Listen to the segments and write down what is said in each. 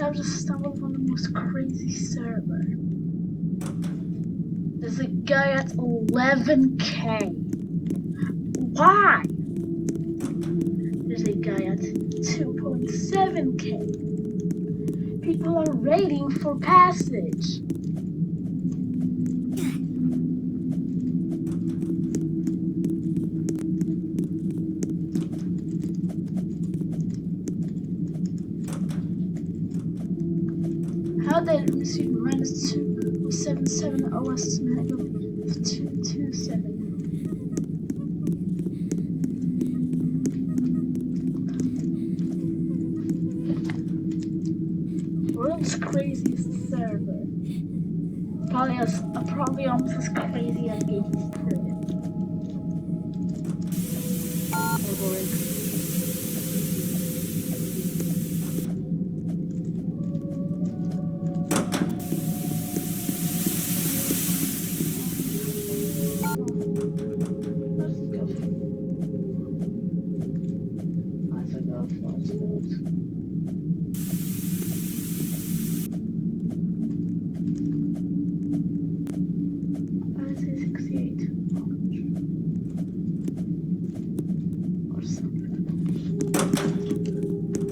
I've just stumbled on the most crazy server. There's a guy at 11k. Why? There's a guy at 2.7k. People are raiding for passage. How did I receive minus 277 OS mag of 227? World's craziest server. Probably almost as crazy as Gate's Crib. Oh boy. Let's go. I would say 68 or something.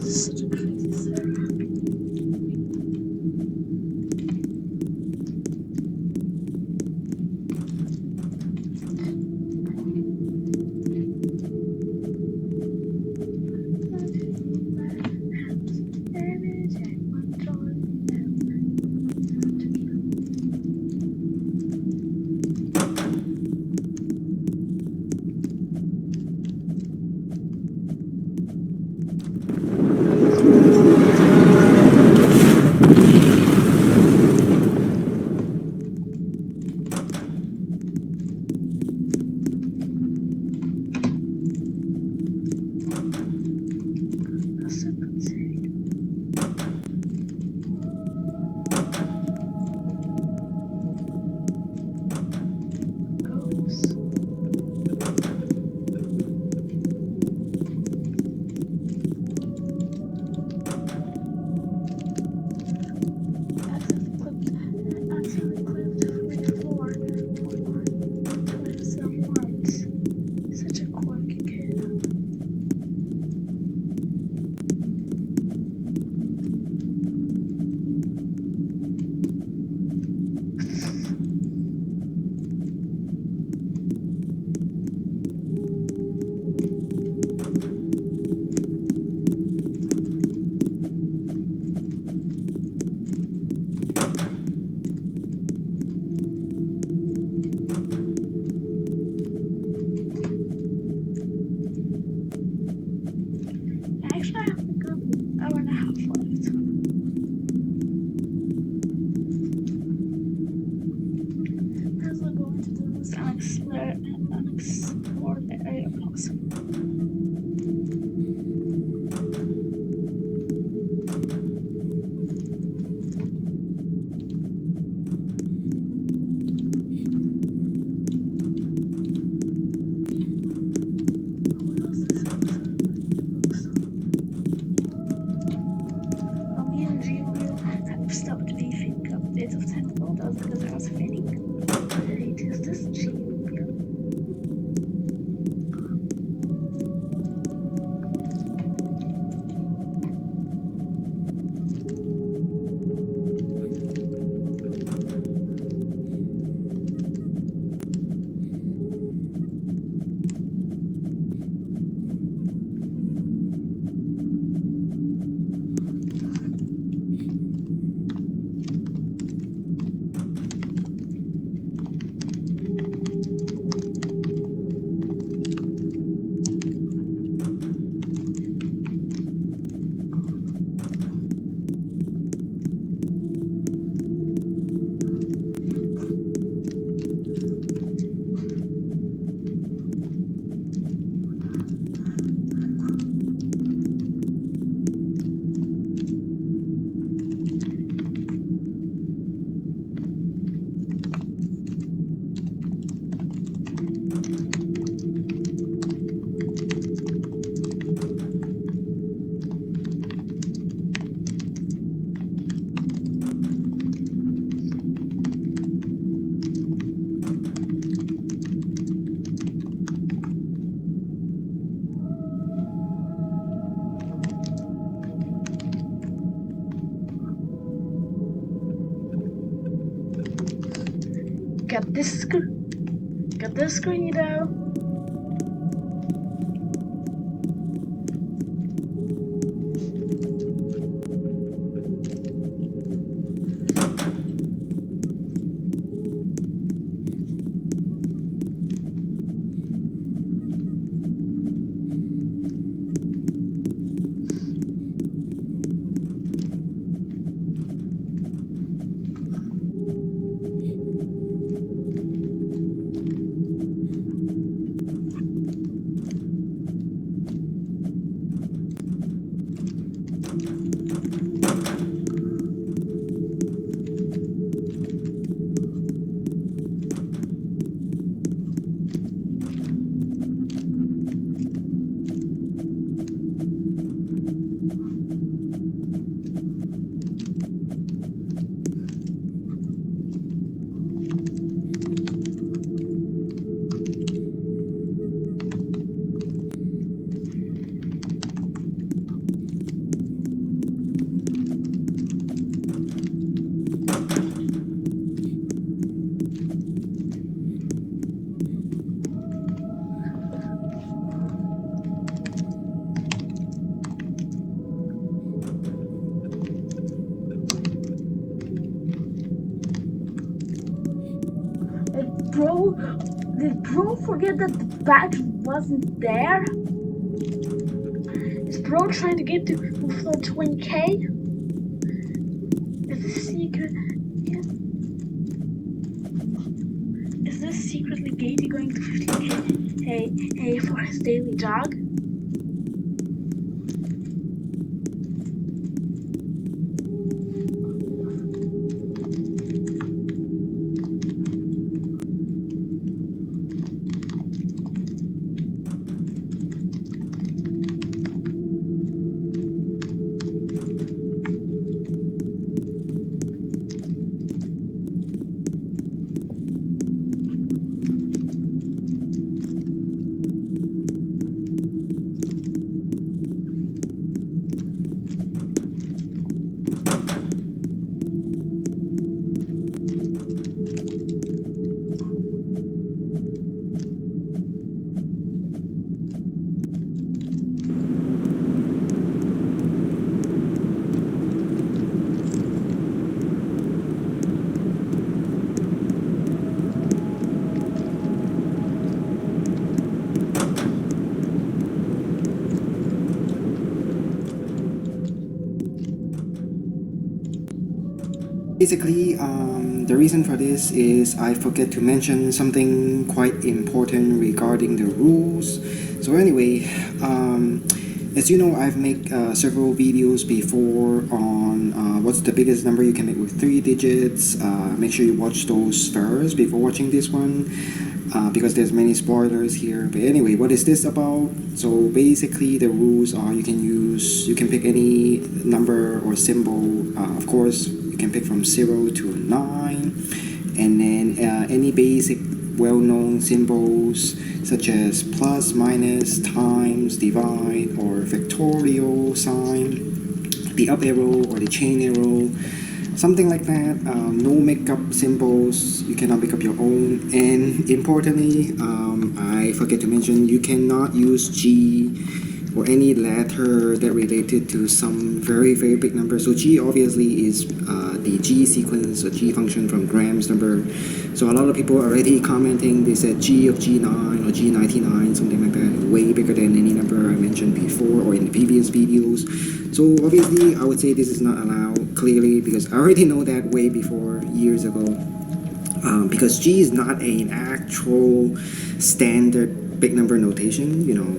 Such a crazy server. Actually, I have a good hour and a half left. As we're going to do this unexplored area possible. Stopped beefing up bits of tentacle dolls because I was fitting. It is this cheap. got this screen though. Did bro forget that the badge wasn't there? Is bro trying to get to floor 20k? Is this secret? Yeah. Is this secretly Gaty going to 15k? Hey, for his daily jog? Basically, the reason for this is I forget to mention something quite important regarding the rules. So anyway, as you know, I've made several videos before on what's the biggest number you can make with 3 digits. Make sure you watch those first before watching this one. Because there's many spoilers here. But anyway, what is this about? So basically the rules are you can pick any number or symbol. Of course, you can pick from 0 to 9, and then any basic well-known symbols such as plus, minus, times, divide, or factorial sign, the up arrow or the chain arrow, something like that. No makeup symbols, you cannot make up your own. And importantly, I forget to mention, you cannot use G or any letter that related to some very big number. So G obviously is the G sequence or G function from Graham's number. So a lot of people are already commenting, they said G of G9 or G99, something like that, way bigger than any number I mentioned before or in the previous videos. So obviously I would say this is not allowed, clearly, because I already know that way before, years ago. Because G is not an actual standard big number notation, you know,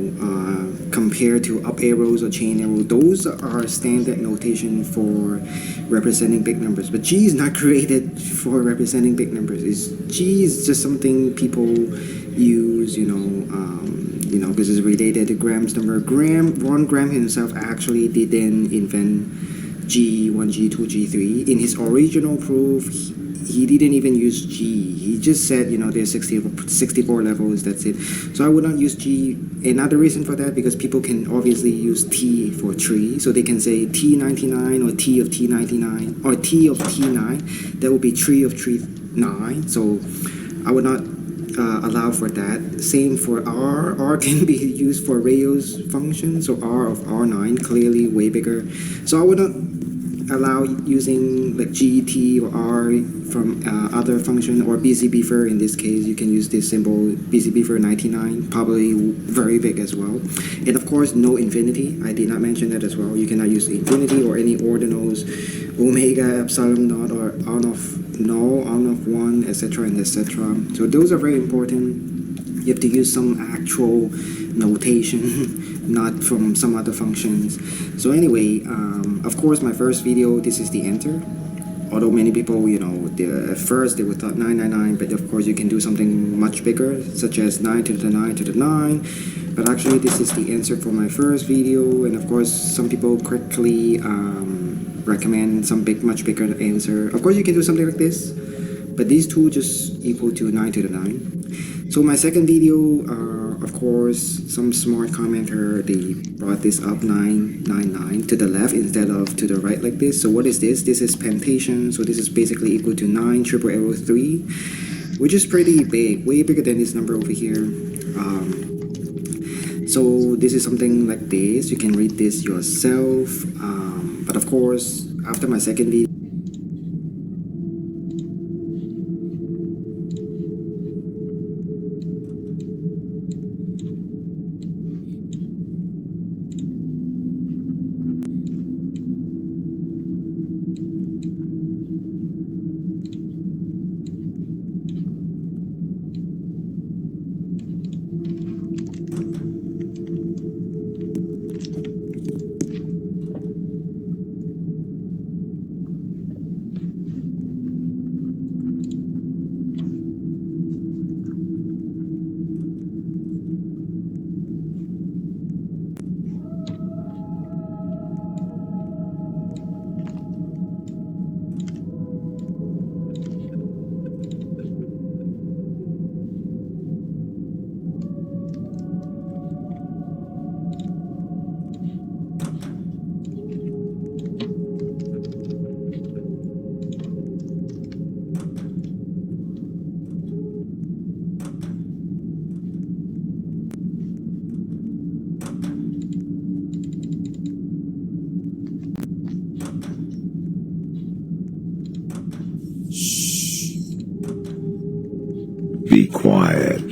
compared to up arrows or chain arrows. Those are standard notation for representing big numbers, but G is not created for representing big numbers. G is just something people use, you know, because it's related to Graham's number. Ron Graham himself actually didn't invent G1, G2, G3. In his original proof, he didn't even use G. He just said, you know, there's 64 levels, that's it. So I would not use G. Another reason for that, because people can obviously use T for tree. So they can say T99 or T of T99 or T of T9. That would be tree of tree 9. So I would not allow for that. Same for R. R can be used for radios function, so R of R9 clearly way bigger. So I would not allow using like GET or R from other function, or BCBFer. In this case, you can use this symbol BCBFer 99, probably very big as well. And of course, no infinity. I did not mention that as well. You cannot use infinity or any ordinals, omega, epsilon naught, or on of null, on of 1, etc. and etc. So those are very important. You have to use some actual notation, not from some other functions. So anyway, of course, my first video, this is the enter. Although many people, at first they would thought 999, but of course you can do something much bigger, such as 9 to the 9 to the 9. But actually, this is the answer for my first video, and of course, some people quickly recommend some much bigger answer. Of course, you can do something like this, but these two just equal to 9 to the 9. So my second video, of course, some smart commenter, they brought this up 999 to the left instead of to the right like this. So what is this? This is pentation. So this is basically equal to 9 triple arrow 3, which is pretty big, way bigger than this number over here. So this is something like this. You can read this yourself. But of course, after my second video, Be quiet.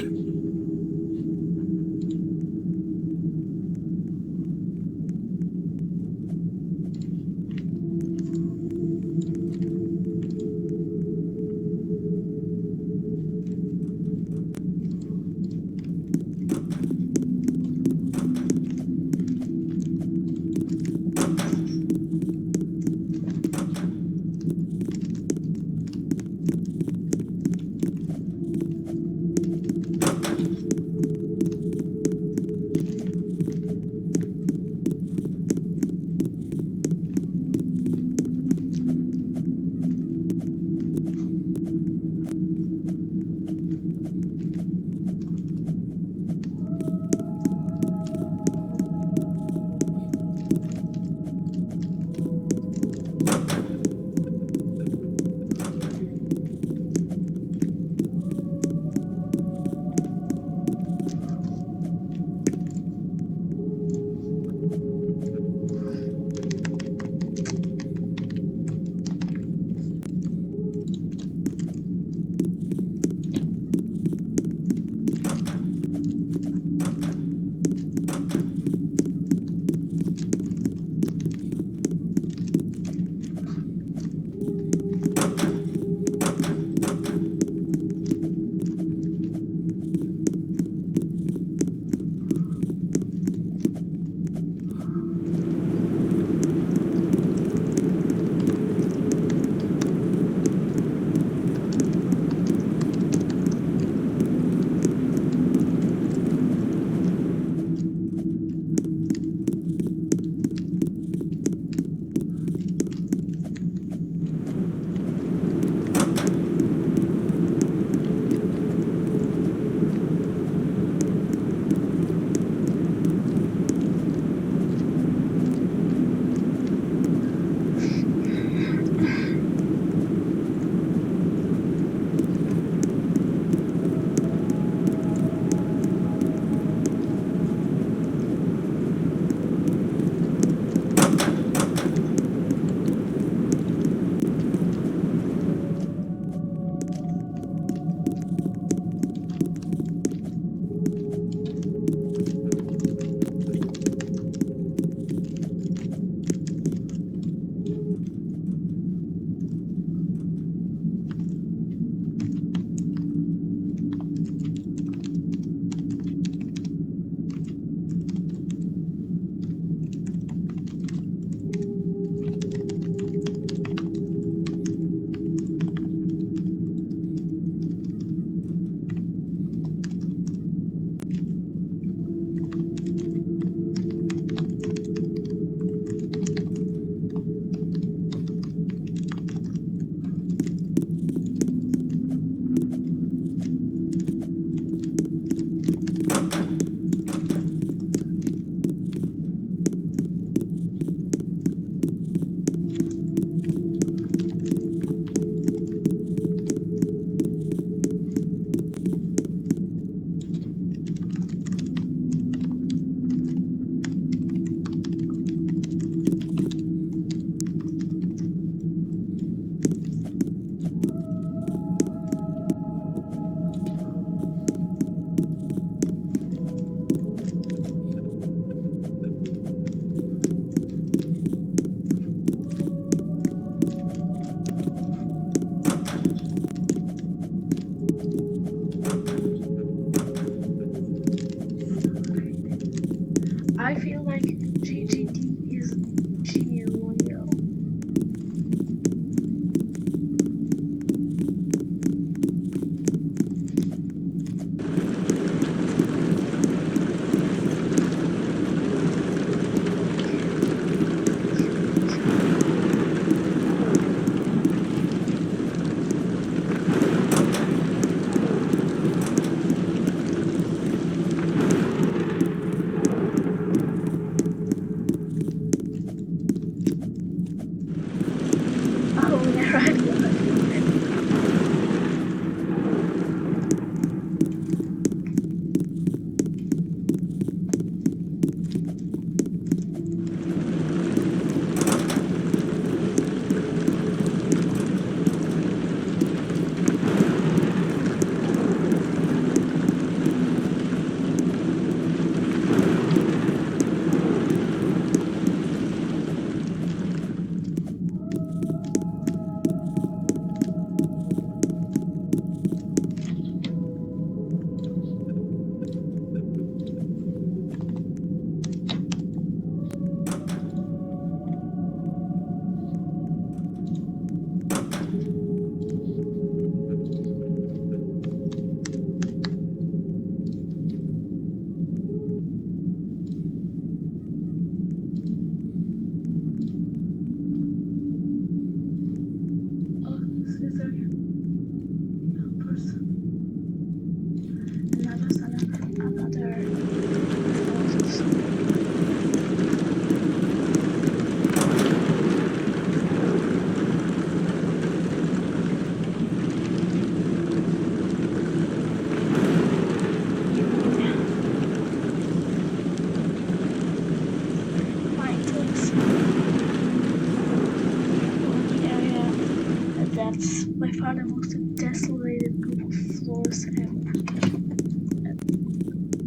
It's by far the most desolated group of floors ever.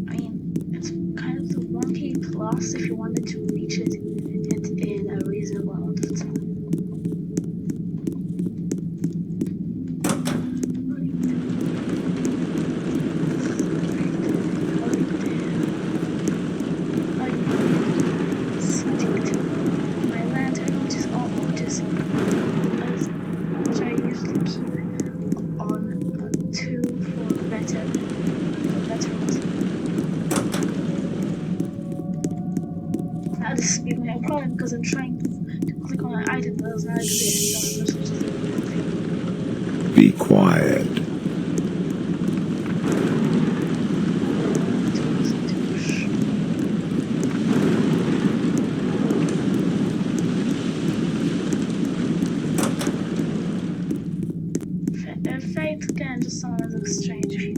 I mean, it's kind of the 1K plus if you wanted to reach it in a reasonable amount of time. This is giving me a problem because I'm trying to click on an item that does not exist, so I'm just supposed to do Be quiet. Fate again just sometimes looks strange if you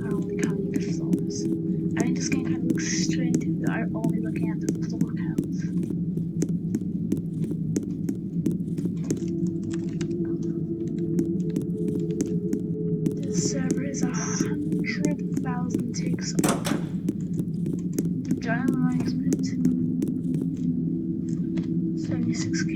are only counting the floors. I mean, this game kind of looks strange if you are only looking at the floor count. This server is 100,000 ticks off. Join the line split. 76k.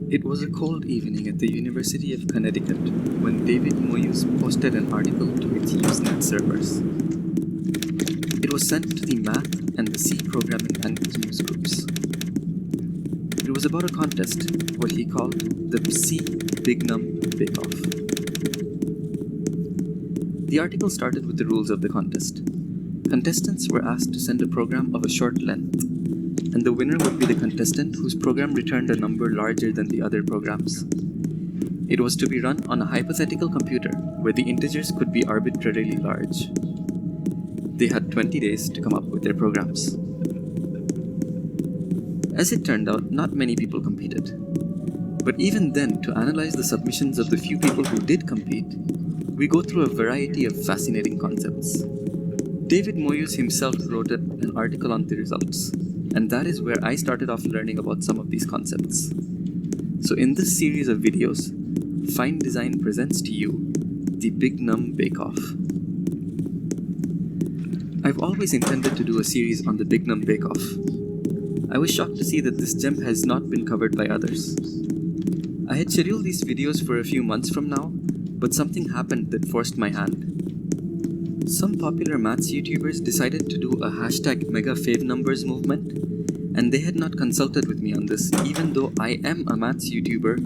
It was a cold evening at the University of Connecticut when David Moyes posted an article to its Usenet servers. It was sent to the Math and the C programming language news groups. It was about a contest, what he called the C Big Num Bake Off. The article started with the rules of the contest. Contestants were asked to send a program of a short length, and the winner would be the contestant whose program returned a number larger than the other programs. It was to be run on a hypothetical computer where the integers could be arbitrarily large. They had 20 days to come up with their programs. As it turned out, not many people competed. But even then, to analyze the submissions of the few people who did compete, we go through a variety of fascinating concepts. David Moyes himself wrote an article on the results, and that is where I started off learning about some of these concepts. So in this series of videos, Fine Design presents to you the Big Num Bake Off. I've always intended to do a series on the Big Num Bake Off. I was shocked to see that this gem has not been covered by others. I had scheduled these videos for a few months from now, but something happened that forced my hand. Some popular maths YouTubers decided to do a #MegaFaveNumbers movement, and they had not consulted with me on this, even though I am a maths YouTuber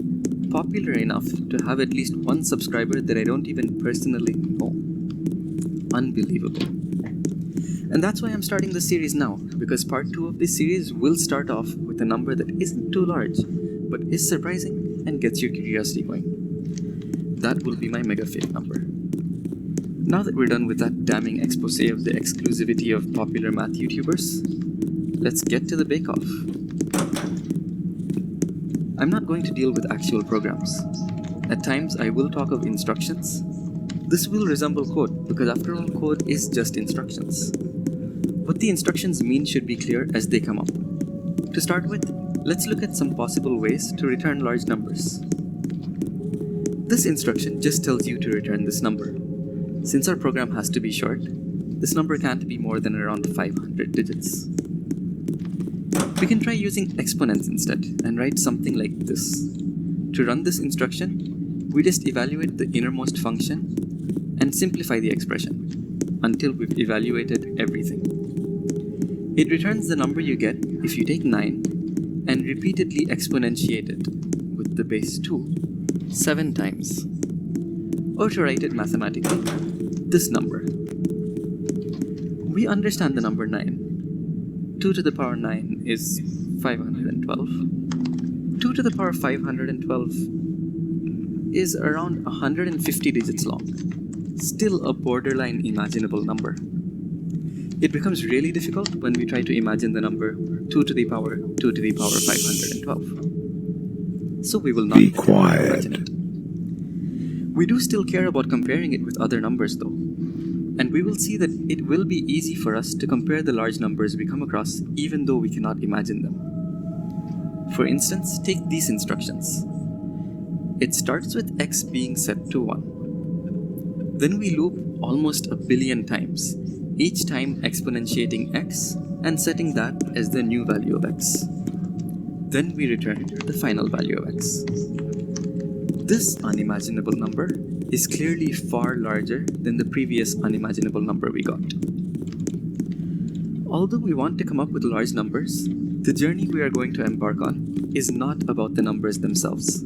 popular enough to have at least one subscriber that I don't even personally know. Unbelievable. And that's why I'm starting the series now, because part 2 of this series will start off with a number that isn't too large, but is surprising and gets your curiosity going. That will be my MegaFave number. Now that we're done with that damning expose of the exclusivity of popular math YouTubers, let's get to the bake-off. I'm not going to deal with actual programs. At times, I will talk of instructions. This will resemble code, because after all, code is just instructions. What the instructions mean should be clear as they come up. To start with, let's look at some possible ways to return large numbers. This instruction just tells you to return this number. Since our program has to be short, this number can't be more than around 500 digits. We can try using exponents instead and write something like this. To run this instruction, we just evaluate the innermost function and simplify the expression until we've evaluated everything. It returns the number you get if you take 9 and repeatedly exponentiate it with the base 2 7 times. Or to write it mathematically, this number. We understand the number 9. 2 to the power 9 is 512. 2 to the power 512 is around 150 digits long. Still a borderline imaginable number. It becomes really difficult when we try to imagine the number 2 to the power 512. So we will not Be quiet. imagine it. We do still care about comparing it with other numbers though, and we will see that it will be easy for us to compare the large numbers we come across even though we cannot imagine them. For instance, take these instructions. It starts with x being set to 1. Then we loop almost a billion times, each time exponentiating x and setting that as the new value of x. Then we return the final value of x. This unimaginable number is clearly far larger than the previous unimaginable number we got. Although we want to come up with large numbers, the journey we are going to embark on is not about the numbers themselves,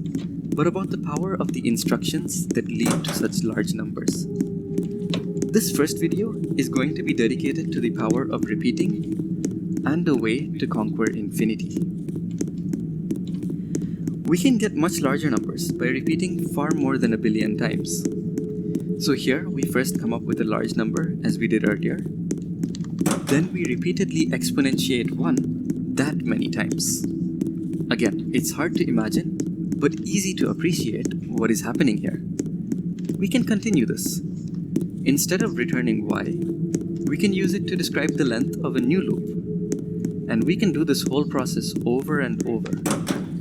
but about the power of the instructions that lead to such large numbers. This first video is going to be dedicated to the power of repeating and a way to conquer infinity. We can get much larger numbers by repeating far more than a billion times. So here we first come up with a large number as we did earlier. Then we repeatedly exponentiate 1 that many times. Again, it's hard to imagine, but easy to appreciate what is happening here. We can continue this. Instead of returning y, we can use it to describe the length of a new loop. And we can do this whole process over and over,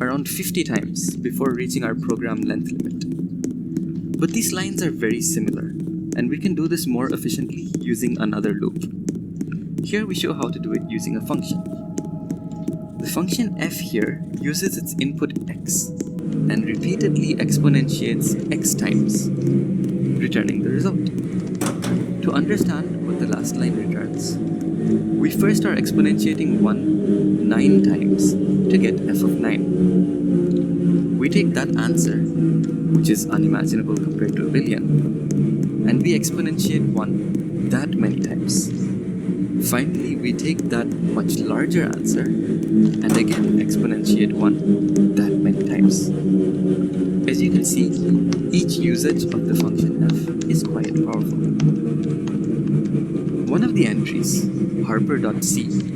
around 50 times before reaching our program length limit. But these lines are very similar, and we can do this more efficiently using another loop. Here we show how to do it using a function. The function f here uses its input x and repeatedly exponentiates x times, returning the result. To understand what the last line returns, we first are exponentiating 1 9 times to get f of 9. We take that answer, which is unimaginable compared to a billion, and we exponentiate 1 that many times. Finally, we take that much larger answer and again exponentiate 1 that many times. As you can see, each usage of the function f is quite powerful. One of the entries, harper.c,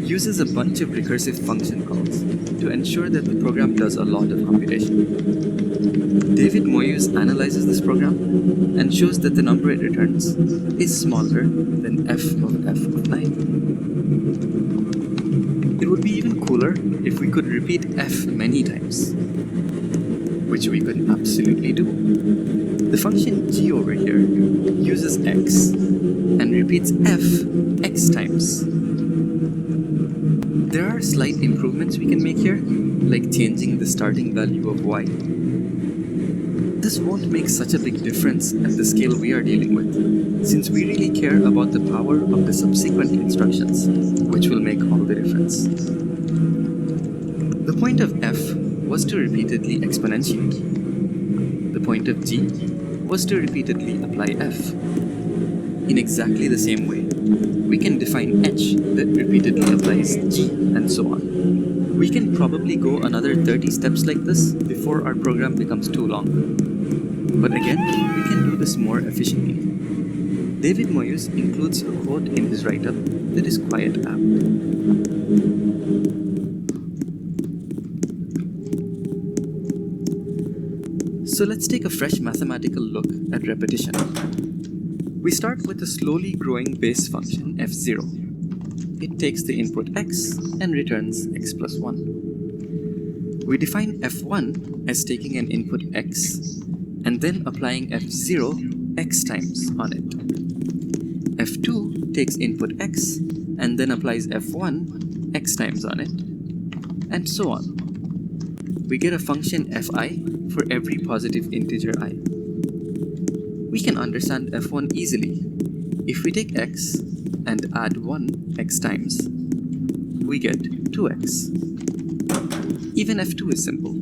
uses a bunch of recursive function calls to ensure that the program does a lot of computation. David Moyes analyzes this program and shows that the number it returns is smaller than f of 9. It would be even cooler if we could repeat f many times, which we could absolutely do. The function g over here uses x and repeats f x times. There are slight improvements we can make here, like changing the starting value of y. This won't make such a big difference at the scale we are dealing with, since we really care about the power of the subsequent instructions, which will make all the difference. The point of f was to repeatedly exponentiate. The point of g was to repeatedly apply f. In exactly the same way, we can define h that repeatedly applies g, and so on. We can probably go another 30 steps like this before our program becomes too long. But again, we can do this more efficiently. David Moyes includes a quote in his write-up that is quite apt. So let's take a fresh mathematical look at repetition. We start with a slowly growing base function f0. it takes the input x and returns x plus 1. We define f1 as taking an input x and then applying f0 x times on it. f2 takes input x and then applies f1 x times on it, and so on. We get a function fi for every positive integer I. We can understand f1 easily. If we take x and add 1 x times, we get 2x. Even f2 is simple.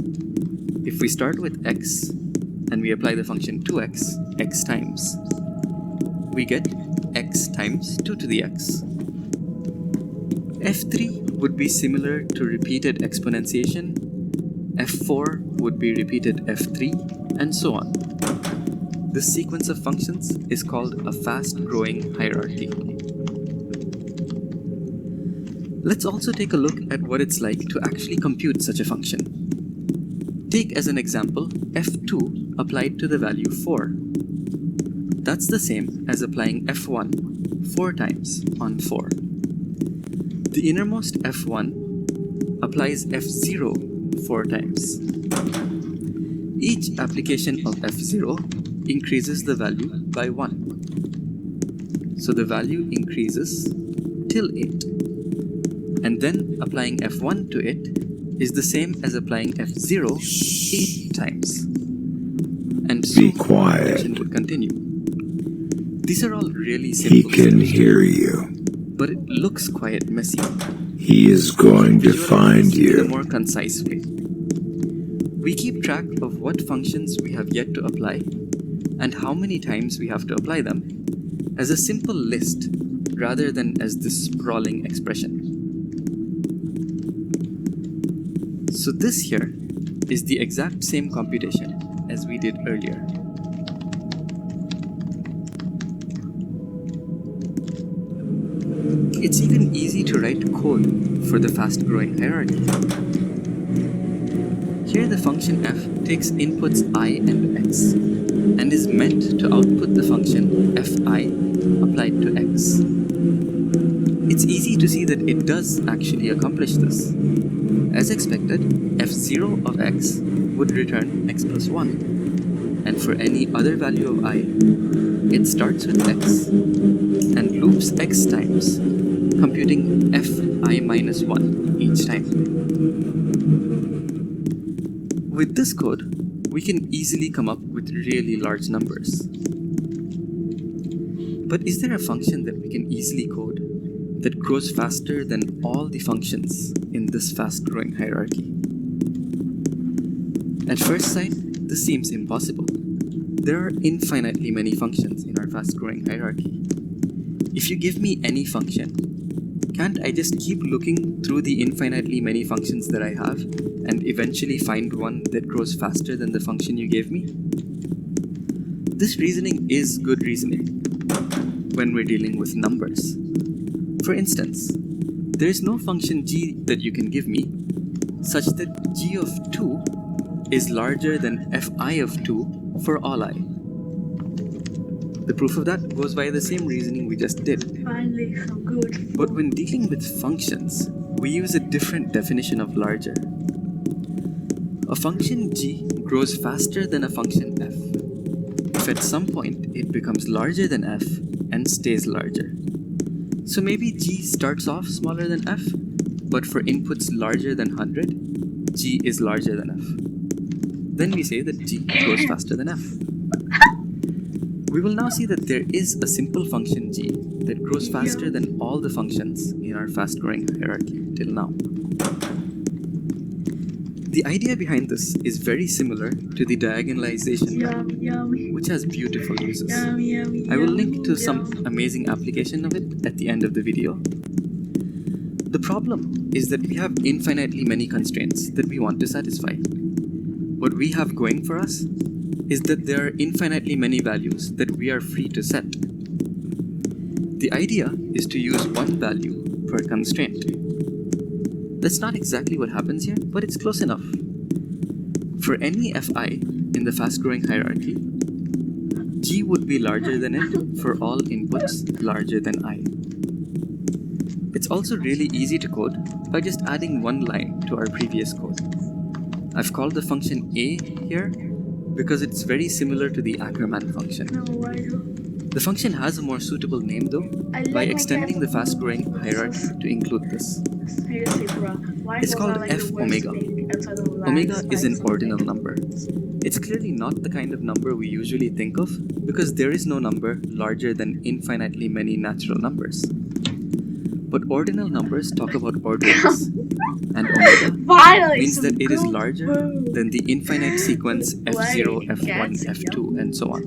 If we start with x and we apply the function 2x x times, we get x times 2 to the x. f3 would be similar to repeated exponentiation, f4 would be repeated f3, and so on. This sequence of functions is called a fast-growing hierarchy. Let's also take a look at what it's like to actually compute such a function. Take as an example f2 applied to the value 4. That's the same as applying f1 4 times on 4. The innermost f1 applies f0 4 times. Each application of f0 increases the value by 1. So the value increases till 8. And then applying f1 to it is the same as applying f0 8 times. And so Be the quiet. operation would continue. These are all really He simple can steps, hear you. but it looks quite messy. He is going to Visualize find this in a you. more concise way. We keep track of what functions we have yet to apply and how many times we have to apply them as a simple list rather than as this sprawling expression. So this here is the exact same computation as we did earlier. It's even easy to write code for the fast-growing hierarchy. Here the function f takes inputs I and x and is meant to output the function fi applied to x. It's easy to see that it does actually accomplish this. As expected, f0 of x would return x plus 1, and for any other value of I, it starts with x and loops x times, computing fi minus 1 each time. With this code, we can easily come up with really large numbers. But is there a function that we can easily code that grows faster than all the functions in this fast-growing hierarchy? At first sight, this seems impossible. There are infinitely many functions in our fast-growing hierarchy. If you give me any function, can't I just keep looking through the infinitely many functions that I have and eventually find one that grows faster than the function you gave me? This reasoning is good reasoning when we're dealing with numbers. For instance, there is no function g that you can give me such that g of 2 is larger than fi of 2 for all I. The proof of that goes by the same reasoning we just did. Finally, some good. But when dealing with functions, we use a different definition of larger. A function g grows faster than a function f if at some point it becomes larger than f and stays larger. So maybe g starts off smaller than f, but for inputs larger than 100, g is larger than f. Then we say that g grows faster than f. We will now see that there is a simple function g that grows faster than all the functions in our fast-growing hierarchy till now. The idea behind this is very similar to the diagonalization map, Yummy, which has beautiful uses. yummy, yummy. I will link to some amazing application of it at the end of the video. The problem is that we have infinitely many constraints that we want to satisfy. What we have going for us is that there are infinitely many values that we are free to set. The idea is to use one value per constraint. That's not exactly what happens here, but it's close enough. For any fi in the fast-growing hierarchy, g would be larger than it for all inputs larger than I. It's also really easy to code by just adding one line to our previous code. I've called the function a here because it's very similar to the Ackermann function. No, I do. The function has a more suitable name though, I like by my extending the cat. fast-growing hierarchy to include this. Seriously, bro. Why It's was called I like the f worst omega. thing outside of life, Omega is an spikes, ordinal something? number. It's clearly not the kind of number we usually think of because there is no number larger than infinitely many natural numbers. But ordinal numbers talk about ordinals, and omega Finally, means some that it is good larger food. than the infinite sequence f0, Like f1, cats, f2, and so on.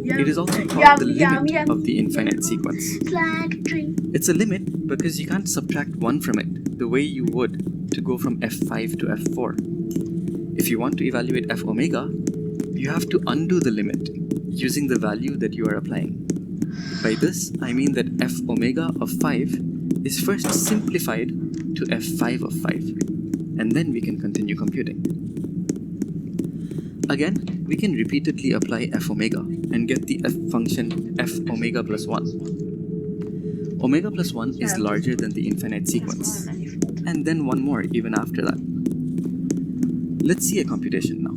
Yum, It is also called yum, the yum, limit yum, of the infinite yum. sequence. It's like a tree. It's a limit because you can't subtract 1 from it the way you would to go from f5 to f4. If you want to evaluate f omega, you have to undo the limit using the value that you are applying. By this, I mean that f omega of 5 is first simplified to f5 of 5, and then we can continue computing. Again, we can repeatedly apply f omega and get the f function f omega plus 1. Omega plus 1 is larger than the infinite sequence, and then one more even after that. Let's see a computation now.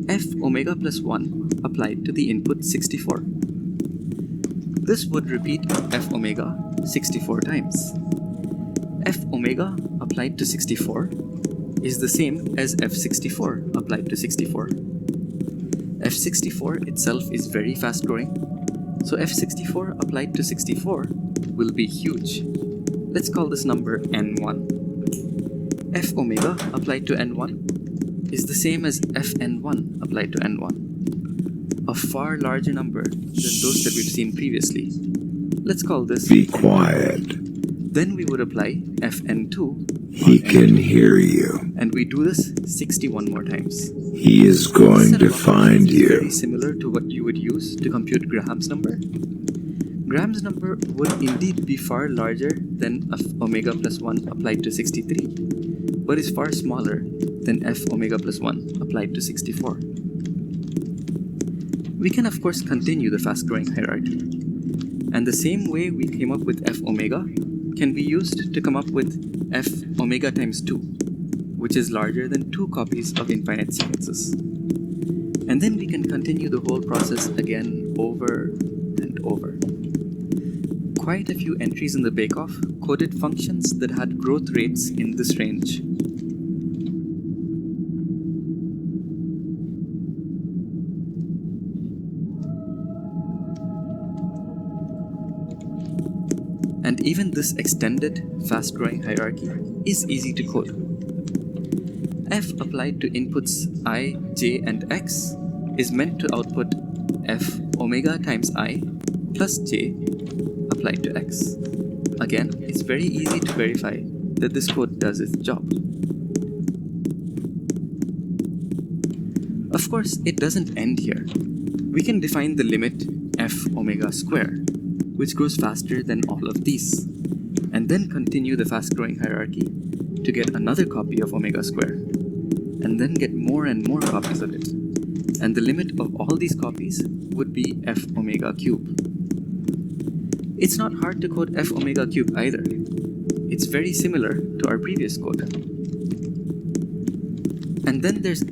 F omega plus 1 applied to the input 64. This would repeat f omega 64 times. F omega applied to 64 is the same as f64 applied to 64. f64 itself is very fast growing, so f64 applied to 64 will be huge. Let's call this number n1. F omega applied to n1 is the same as fn1 applied to n1, a far larger number than those that we've seen previously. Let's call this Be n2. quiet. Then we would apply fn2 He can hear you. and we do this 61 more times. He is going to find Is very you. similar to what you would use to compute Graham's number. Graham's number would indeed be far larger than f omega plus 1 applied to 63, but is far smaller than f omega plus 1 applied to 64. We can of course continue the fast-growing hierarchy, and the same way we came up with f omega can be used to come up with f omega times 2, which is larger than 2 copies of infinite sequences. And then we can continue the whole process again over and over. Quite a few entries in the bake-off coded functions that had growth rates in this range. And even this extended, fast-growing hierarchy is easy to code. F applied to inputs I, j, and x is meant to output f omega times I plus j applied to x. Again, it's very easy to verify that this code does its job. Of course, it doesn't end here. We can define the limit f omega square, which grows faster than all of these, and then continue the fast-growing hierarchy to get another copy of omega square, and then get more and more copies of it. And the limit of all these copies would be f omega cube. It's not hard to code f omega cube either. It's very similar to our previous code. And then there's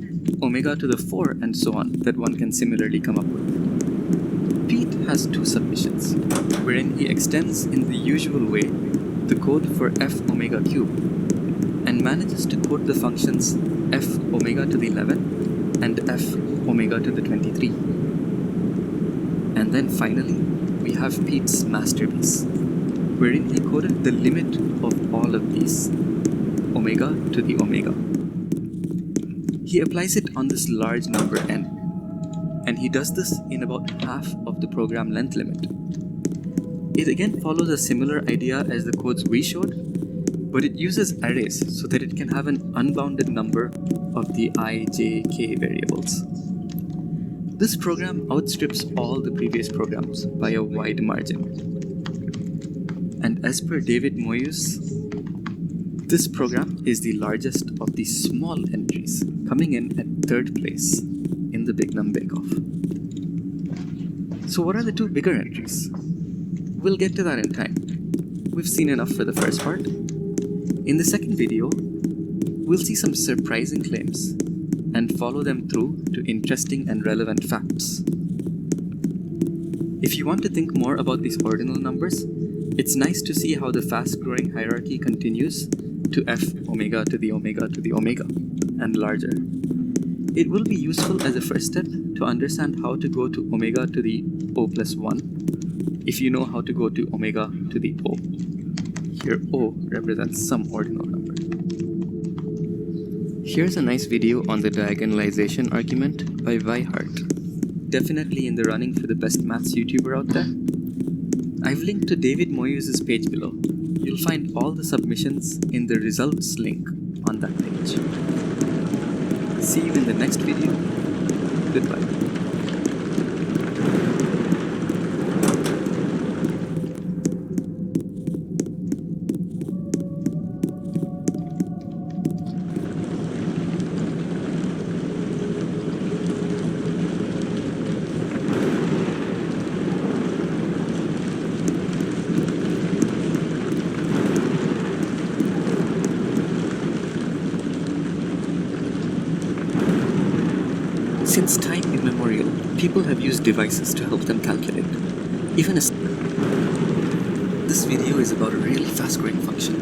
omega to the 4 and so on that one can similarly come up with. Pete has 2 submissions, wherein he extends in the usual way the code for f omega cube and manages to code the functions f omega to the 11 and f omega to the 23. And then finally, we have Pete's masterpiece, wherein he coded the limit of all of these, omega to the omega. He applies it on this large number n, and he does this in about half of the program length limit. It again follows a similar idea as the codes we showed, but it uses arrays so that it can have an unbounded number of the I, j, k variables. This program outstrips all the previous programs by a wide margin. And as per David Moyes, this program is the largest of the small entries, coming in at 3rd place in the Bignum Bake-Off. So what are the 2 bigger entries? We'll get to that in time. we've seen enough for the first part. In the second video, we'll see some surprising claims and follow them through to interesting and relevant facts. If you want to think more about these ordinal numbers, it's nice to see how the fast-growing hierarchy continues to f omega to the omega to the omega and larger. It will be useful as a first step to understand how to go to omega to the o plus 1 if you know how to go to omega to the o. Here o represents some ordinal number. Here's a nice video on the diagonalization argument by Weihart. Definitely in the running for the best maths YouTuber out there. I've linked to David Moyes' page below. You'll find all the submissions in the results link on that page. See you in the next video. Goodbye. Since time immemorial, people have used devices to help them calculate. This video is about a really fast-growing function.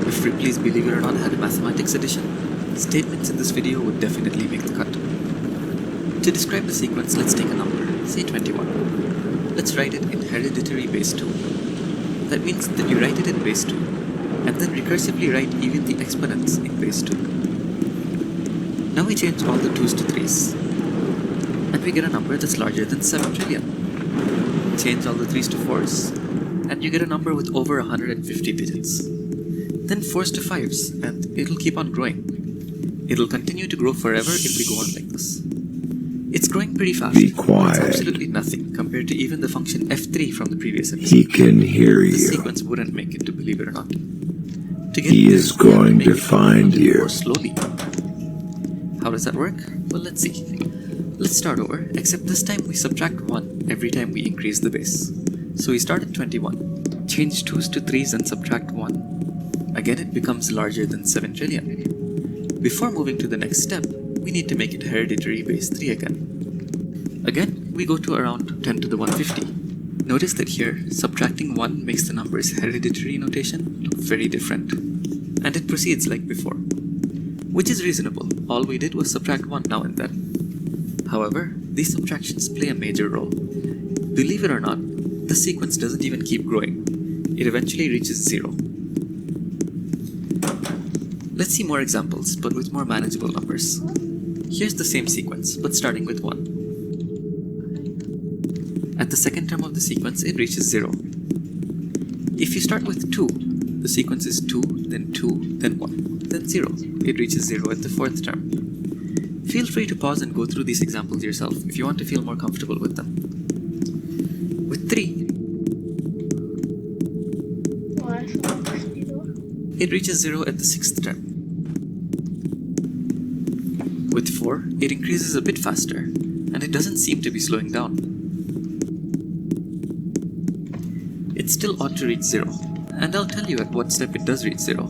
If Ripley's Believe It or Not had a mathematics edition, statements in this video would definitely make the cut. To describe the sequence, let's take a number, say 21. Let's write it in hereditary base 2. That means that you write it in base 2, and then recursively write even the exponents in base 2. Now we change all the 2's to 3's. And we get a number that's larger than 7 trillion. Change all the 3's to 4's, and you get a number with over 150 digits. Then 4's to 5's, and it'll keep on growing. It'll continue to grow forever if we go on like this. It's growing pretty fast. Be It's quiet. absolutely nothing compared to even the function f3 from the previous episode. He can hear This you. sequence wouldn't make it to Believe It or Not. To get He there, is we have to going make to it find more you. slowly. How does that work? Well, let's see. Let's start over, except this time we subtract 1 every time we increase the base. So we start at 21, change 2's to 3's and subtract 1. Again, it becomes larger than 7 trillion. Before moving to the next step, we need to make it hereditary base 3 again. Again, we go to around 10 to the 150. Notice that here, subtracting 1 makes the number's hereditary notation look very different. And it proceeds like before. Which is reasonable, all we did was subtract 1 now and then. However, these subtractions play a major role. Believe it or not, the sequence doesn't even keep growing. It eventually reaches 0. Let's see more examples, but with more manageable numbers. Here's the same sequence, but starting with 1. At the second term of the sequence, it reaches 0. If you start with 2, the sequence is 2, then 2, then 1, then 0. It reaches 0 at the fourth term. Feel free to pause and go through these examples yourself if you want to feel more comfortable with them. With 3, it reaches 0 at the sixth term. With 4, it increases a bit faster, and it doesn't seem to be slowing down. It still ought to reach 0, and I'll tell you at what step it does reach 0.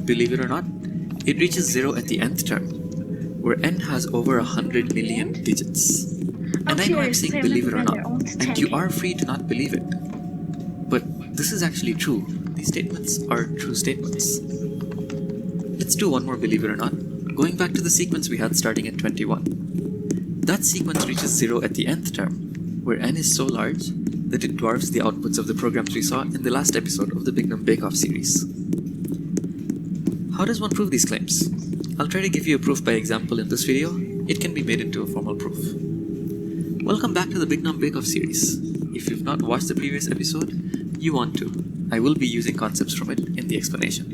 Believe it or not, it reaches 0 at the nth term, where n has over 100 million digits. And I know I'm saying believe it or not, and you are free to not believe it. But this is actually true. These statements are true statements. Let's do one more believe it or not, going back to the sequence we had starting at 21. That sequence reaches 0 at the nth term, where n is so large that it dwarfs the outputs of the programs we saw in the last episode of the Bignum Bake Off series. How does one prove these claims? I'll try to give you a proof by example in this video. It can be made into a formal proof. Welcome back to the Bignum Bake Off series. If you've not watched the previous episode, you want to. I will be using concepts from it in the explanation.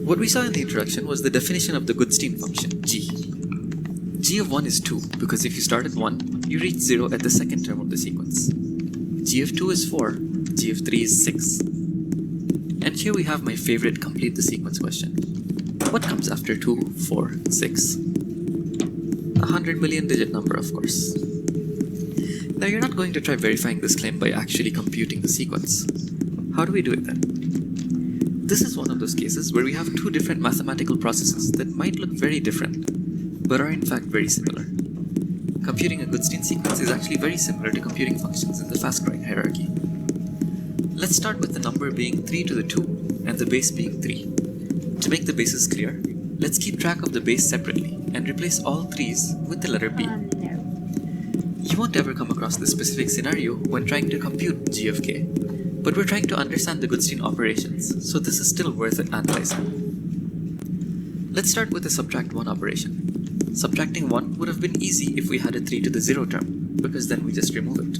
What we saw in the introduction was the definition of the Goodstein function, g. G of 1 is 2, because if you start at 1, you reach 0 at the second term of the sequence. G of 2 is 4, G of 3 is 6. And here we have my favorite complete the sequence question. What comes after 2, 4, and 6? 100 million digit number, of course. Now you're not going to try verifying this claim by actually computing the sequence. How do we do it then? This is one of those cases where we have two different mathematical processes that might look very different, but are in fact very similar. Computing a Goodstein sequence is actually very similar to computing functions in the Fast-Growing hierarchy. Let's start with the number being 3 to the 2 and the base being 3. To make the bases clear, let's keep track of the base separately and replace all 3's with the letter B. No. You won't ever come across this specific scenario when trying to compute g of k, but we're trying to understand the Goodstein operations, so this is still worth analyzing. Let's start with the subtract 1 operation. Subtracting 1 would have been easy if we had a 3 to the 0 term, because then we just remove it.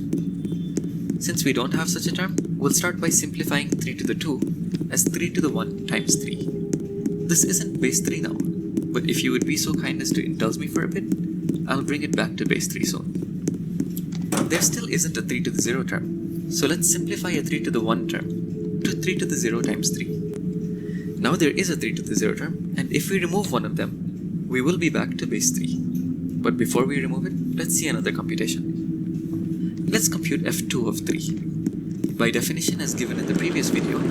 Since we don't have such a term, we'll start by simplifying 3 to the 2 as 3 to the 1 times 3. This isn't base 3 now, but if you would be so kind as to indulge me for a bit, I'll bring it back to base 3 soon. There still isn't a 3 to the 0 term, so let's simplify a 3 to the 1 term to 3 to the 0 times 3. Now there is a 3 to the 0 term, and if we remove one of them, we will be back to base 3. But before we remove it, let's see another computation. Let's compute f2 of 3. By definition as given in the previous video,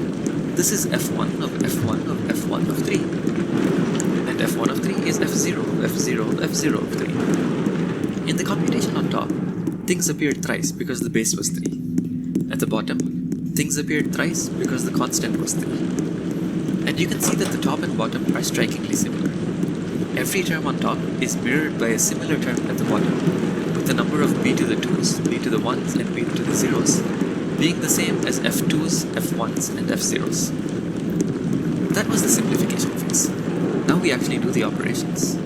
this is f1 of f1 of f1 of 3. And f1 of 3 is f0 of f0 of f0 of 3. In the computation on top, things appeared thrice because the base was 3. At the bottom, things appeared thrice because the constant was 3. And you can see that the top and bottom are strikingly similar. Every term on top is mirrored by a similar term at the bottom, with the number of b to the 2's, b to the 1's, and b to the 0's being the same as f2's, f1's, and f0's. That was the simplification phase. Now we actually do the operations.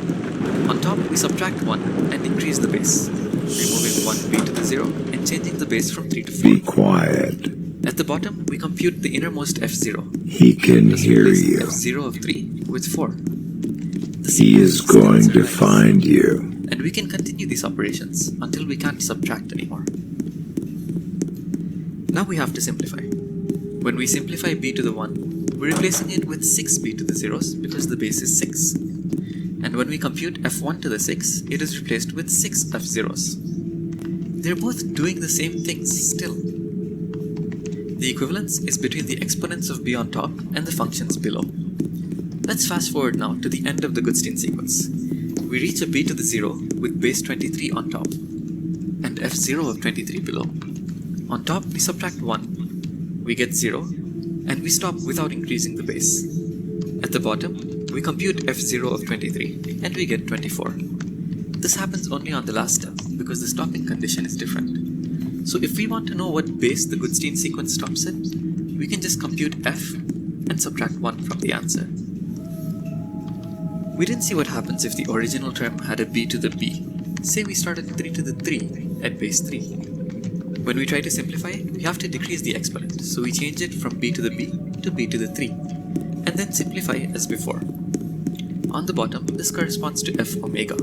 On top, we subtract 1 and increase the base, removing 1 b to the 0 and changing the base from 3 to 4. Be quiet. At the bottom, we compute the innermost f0. He can Thus hear replace you. f0 of 3 with 4. The He is sequence going still to survives, find you. and we can continue these operations until we can't subtract anymore. Now we have to simplify. When we simplify b to the 1, we're replacing it with 6b to the 0's because the base is 6. And when we compute f1 to the 6, it is replaced with 6 f0's. They're both doing the same things still. The equivalence is between the exponents of b on top and the functions below. Let's fast forward now to the end of the Goodstein sequence. We reach a b to the 0 with base 23 on top, and f0 of 23 below. On top, we subtract 1, we get 0, and we stop without increasing the base. At the bottom, we compute f0 of 23, and we get 24. This happens only on the last step, because the stopping condition is different. So if we want to know what base the Goodstein sequence stops at, we can just compute f and subtract 1 from the answer. We didn't see what happens if the original term had a b to the b. Say we start at 3 to the 3 at base 3. When we try to simplify it, we have to decrease the exponent, so we change it from b to the b to b to the 3, and then simplify as before. On the bottom, this corresponds to f omega.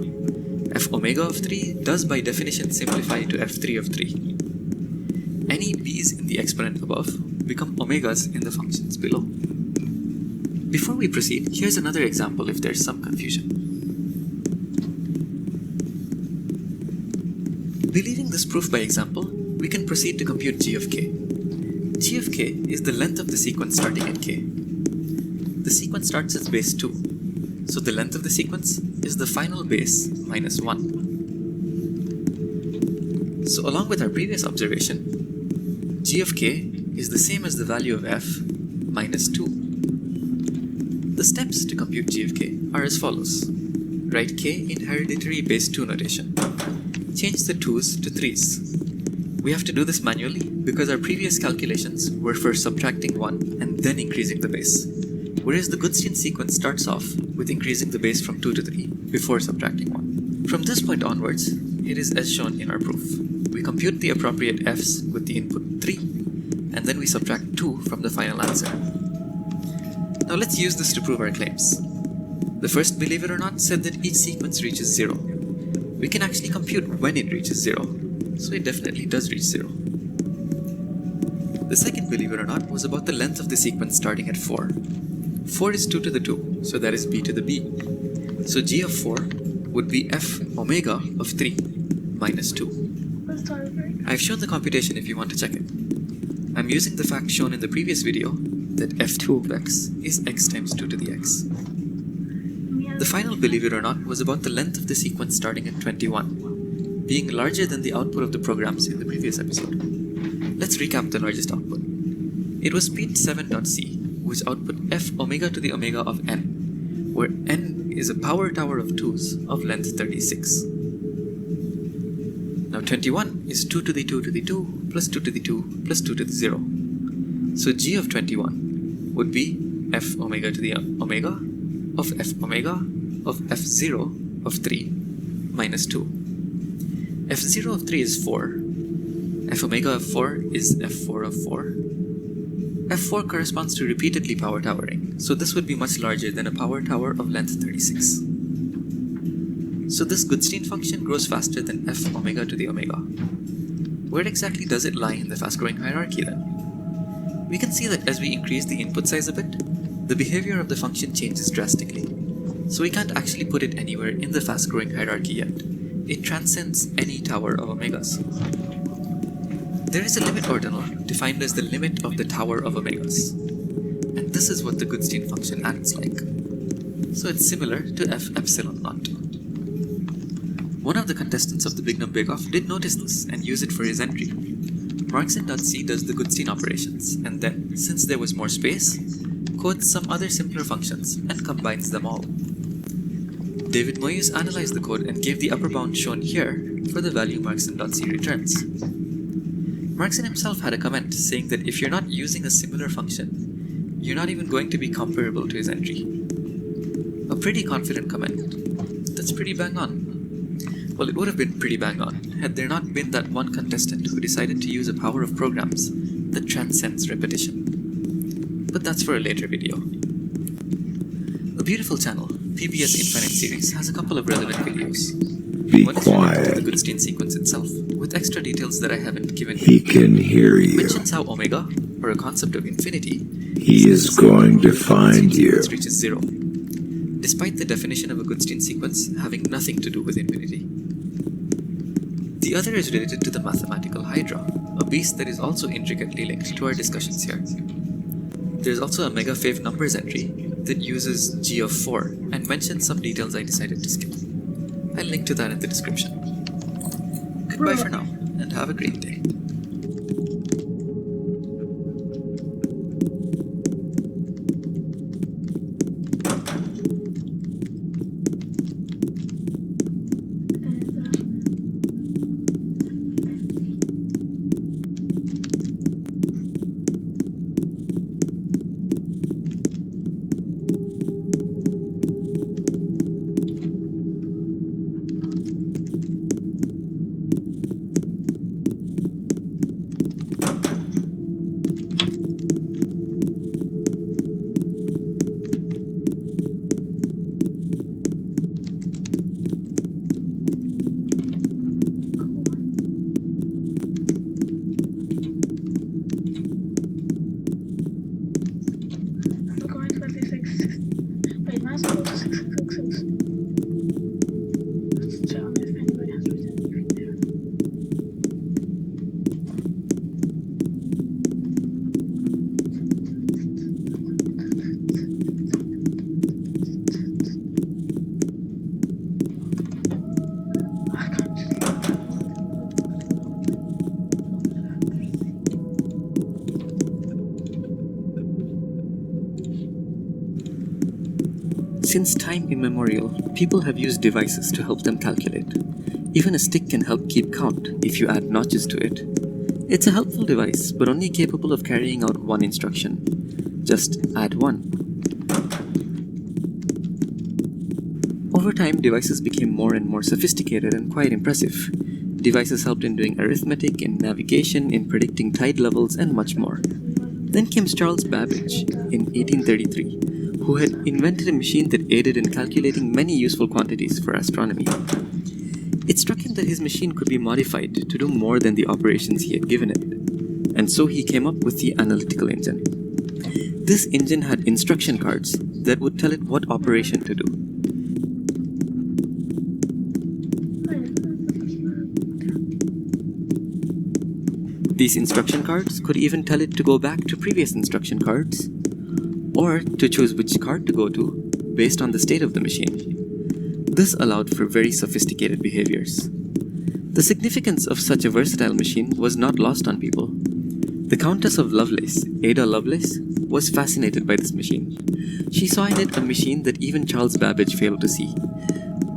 F omega of 3 does by definition simplify to f3 of 3. Any b's in the exponent above become omegas in the functions below. Before we proceed, here's another example if there's some confusion. Believing this proof by example, we can proceed to compute g of k. G of k is the length of the sequence starting at k. The sequence starts at base 2, so the length of the sequence is the final base minus 1. So along with our previous observation, g of k is the same as the value of f minus 2. The steps to compute g of k are as follows. Write k in hereditary base 2 notation. Change the 2's to 3's. We have to do this manually because our previous calculations were for subtracting 1 and then increasing the base, whereas the Goodstein sequence starts off with increasing the base from 2 to 3 before subtracting 1. From this point onwards, it is as shown in our proof. We compute the appropriate f's with the input 3, and then we subtract 2 from the final answer. Now let's use this to prove our claims. The first, believe it or not, said that each sequence reaches 0. We can actually compute when it reaches 0, so it definitely does reach 0. The second, believe it or not, was about the length of the sequence starting at 4. 4 is 2 to the 2, so that is b to the b. So g of 4 would be f omega of 3 minus 2. Let's start over. I've shown the computation if you want to check it. I'm using the fact shown in the previous video that f2 of x is x times 2 to the x. The final, believe it or not, was about the length of the sequence starting at 21, being larger than the output of the programs in the previous episode. Let's recap the largest output. It was speed7.c, which output f omega to the omega of n, where n is a power tower of 2's of length 36. Now 21 is 2 to the 2 to the 2 plus 2 to the 2 plus 2 to the 0. So g of 21 would be f omega to the omega of f omega of f0 of 3 minus 2. f0 of 3 is 4. F omega of 4 is f4 of 4. f4 corresponds to repeatedly power towering, so this would be much larger than a power tower of length 36. So this Goodstein function grows faster than f omega to the omega. Where exactly does it lie in the fast-growing hierarchy then? We can see that as we increase the input size a bit, the behavior of the function changes drastically. So we can't actually put it anywhere in the fast-growing hierarchy yet. It transcends any tower of omegas. There is a limit ordinal defined as the limit of the tower of omegas. And this is what the Goodstein function acts like. So it's similar to f epsilon naught. One of the contestants of the Bignum Bake Off did notice this and use it for his entry. Marxen.c does the Goodstein operations, and then, since there was more space, codes some other simpler functions and combines them all. David Moyes analyzed the code and gave the upper bound shown here for the value Marxen.c returns. Marxen himself had a comment saying that if you're not using a similar function, you're not even going to be comparable to his entry. A pretty confident comment. That's pretty bang on. Well, it would have been pretty bang on had there not been that one contestant who decided to use a power of programs that transcends repetition. But that's for a later video. A beautiful channel, PBS Infinite Series, has a couple of relevant videos. Be One is related to the quiet. Goodstein sequence itself, with extra details that I haven't given He you. can hear It you. mentions how omega, or a concept of infinity, He is going to find you. sequence reaches 0, despite the definition of a Goodstein sequence having nothing to do with infinity. The other is related to the mathematical hydra, a beast that is also intricately linked to our discussions here. There's also a megafave numbers entry that uses g of 4 and mentions some details I decided to skip. I'll link to that in the description. Goodbye for now, and have a great day. We're going to 26. Wait, might as well go to 666. Let's check on if anybody has written anything there. I can't just Since time immemorial, people have used devices to help them calculate. Even a stick can help keep count if you add notches to it. It's a helpful device, but only capable of carrying out one instruction. Just add 1. Over time, devices became more and more sophisticated and quite impressive. Devices helped in doing arithmetic, in navigation, in predicting tide levels, and much more. Then came Charles Babbage in 1833, who had invented a machine that aided in calculating many useful quantities for astronomy. It struck him that his machine could be modified to do more than the operations he had given it, and so he came up with the analytical engine. This engine had instruction cards that would tell it what operation to do. These instruction cards could even tell it to go back to previous instruction cards, or to choose which card to go to based on the state of the machine. This allowed for very sophisticated behaviors. The significance of such a versatile machine was not lost on people. The Countess of Lovelace, Ada Lovelace, was fascinated by this machine. She saw in it a machine that even Charles Babbage failed to see.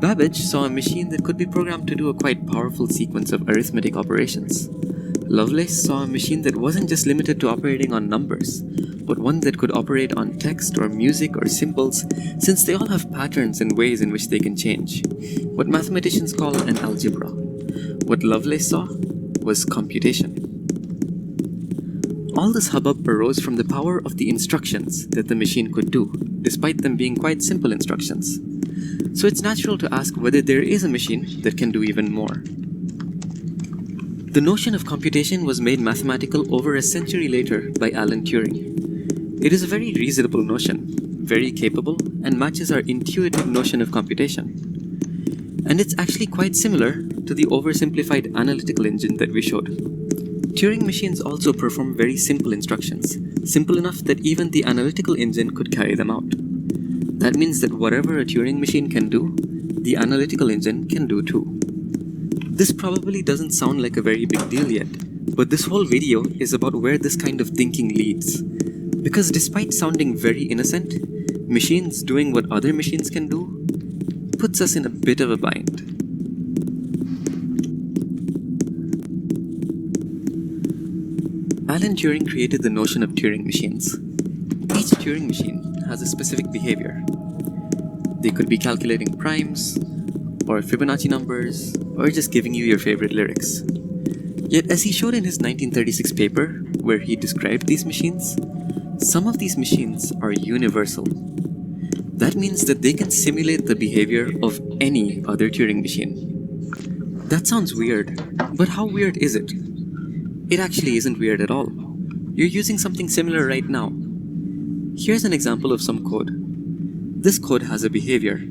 Babbage saw a machine that could be programmed to do a quite powerful sequence of arithmetic operations. Lovelace saw a machine that wasn't just limited to operating on numbers, but one that could operate on text or music or symbols, since they all have patterns and ways in which they can change. What mathematicians call an algebra. What Lovelace saw was computation. All this hubbub arose from the power of the instructions that the machine could do, despite them being quite simple instructions. So it's natural to ask whether there is a machine that can do even more. The notion of computation was made mathematical over a century later by Alan Turing. It is a very reasonable notion, very capable, and matches our intuitive notion of computation. And it's actually quite similar to the oversimplified analytical engine that we showed. Turing machines also perform very simple instructions, simple enough that even the analytical engine could carry them out. That means that whatever a Turing machine can do, the analytical engine can do too. This probably doesn't sound like a very big deal yet, but this whole video is about where this kind of thinking leads. Because despite sounding very innocent, machines doing what other machines can do puts us in a bit of a bind. Alan Turing created the notion of Turing machines. Each Turing machine has a specific behavior. They could be calculating primes, or Fibonacci numbers, or just giving you your favorite lyrics. Yet as he showed in his 1936 paper, where he described these machines, some of these machines are universal. That means that they can simulate the behavior of any other Turing machine. That sounds weird, but how weird is it? It actually isn't weird at all. You're using something similar right now. Here's an example of some code. This code has a behavior.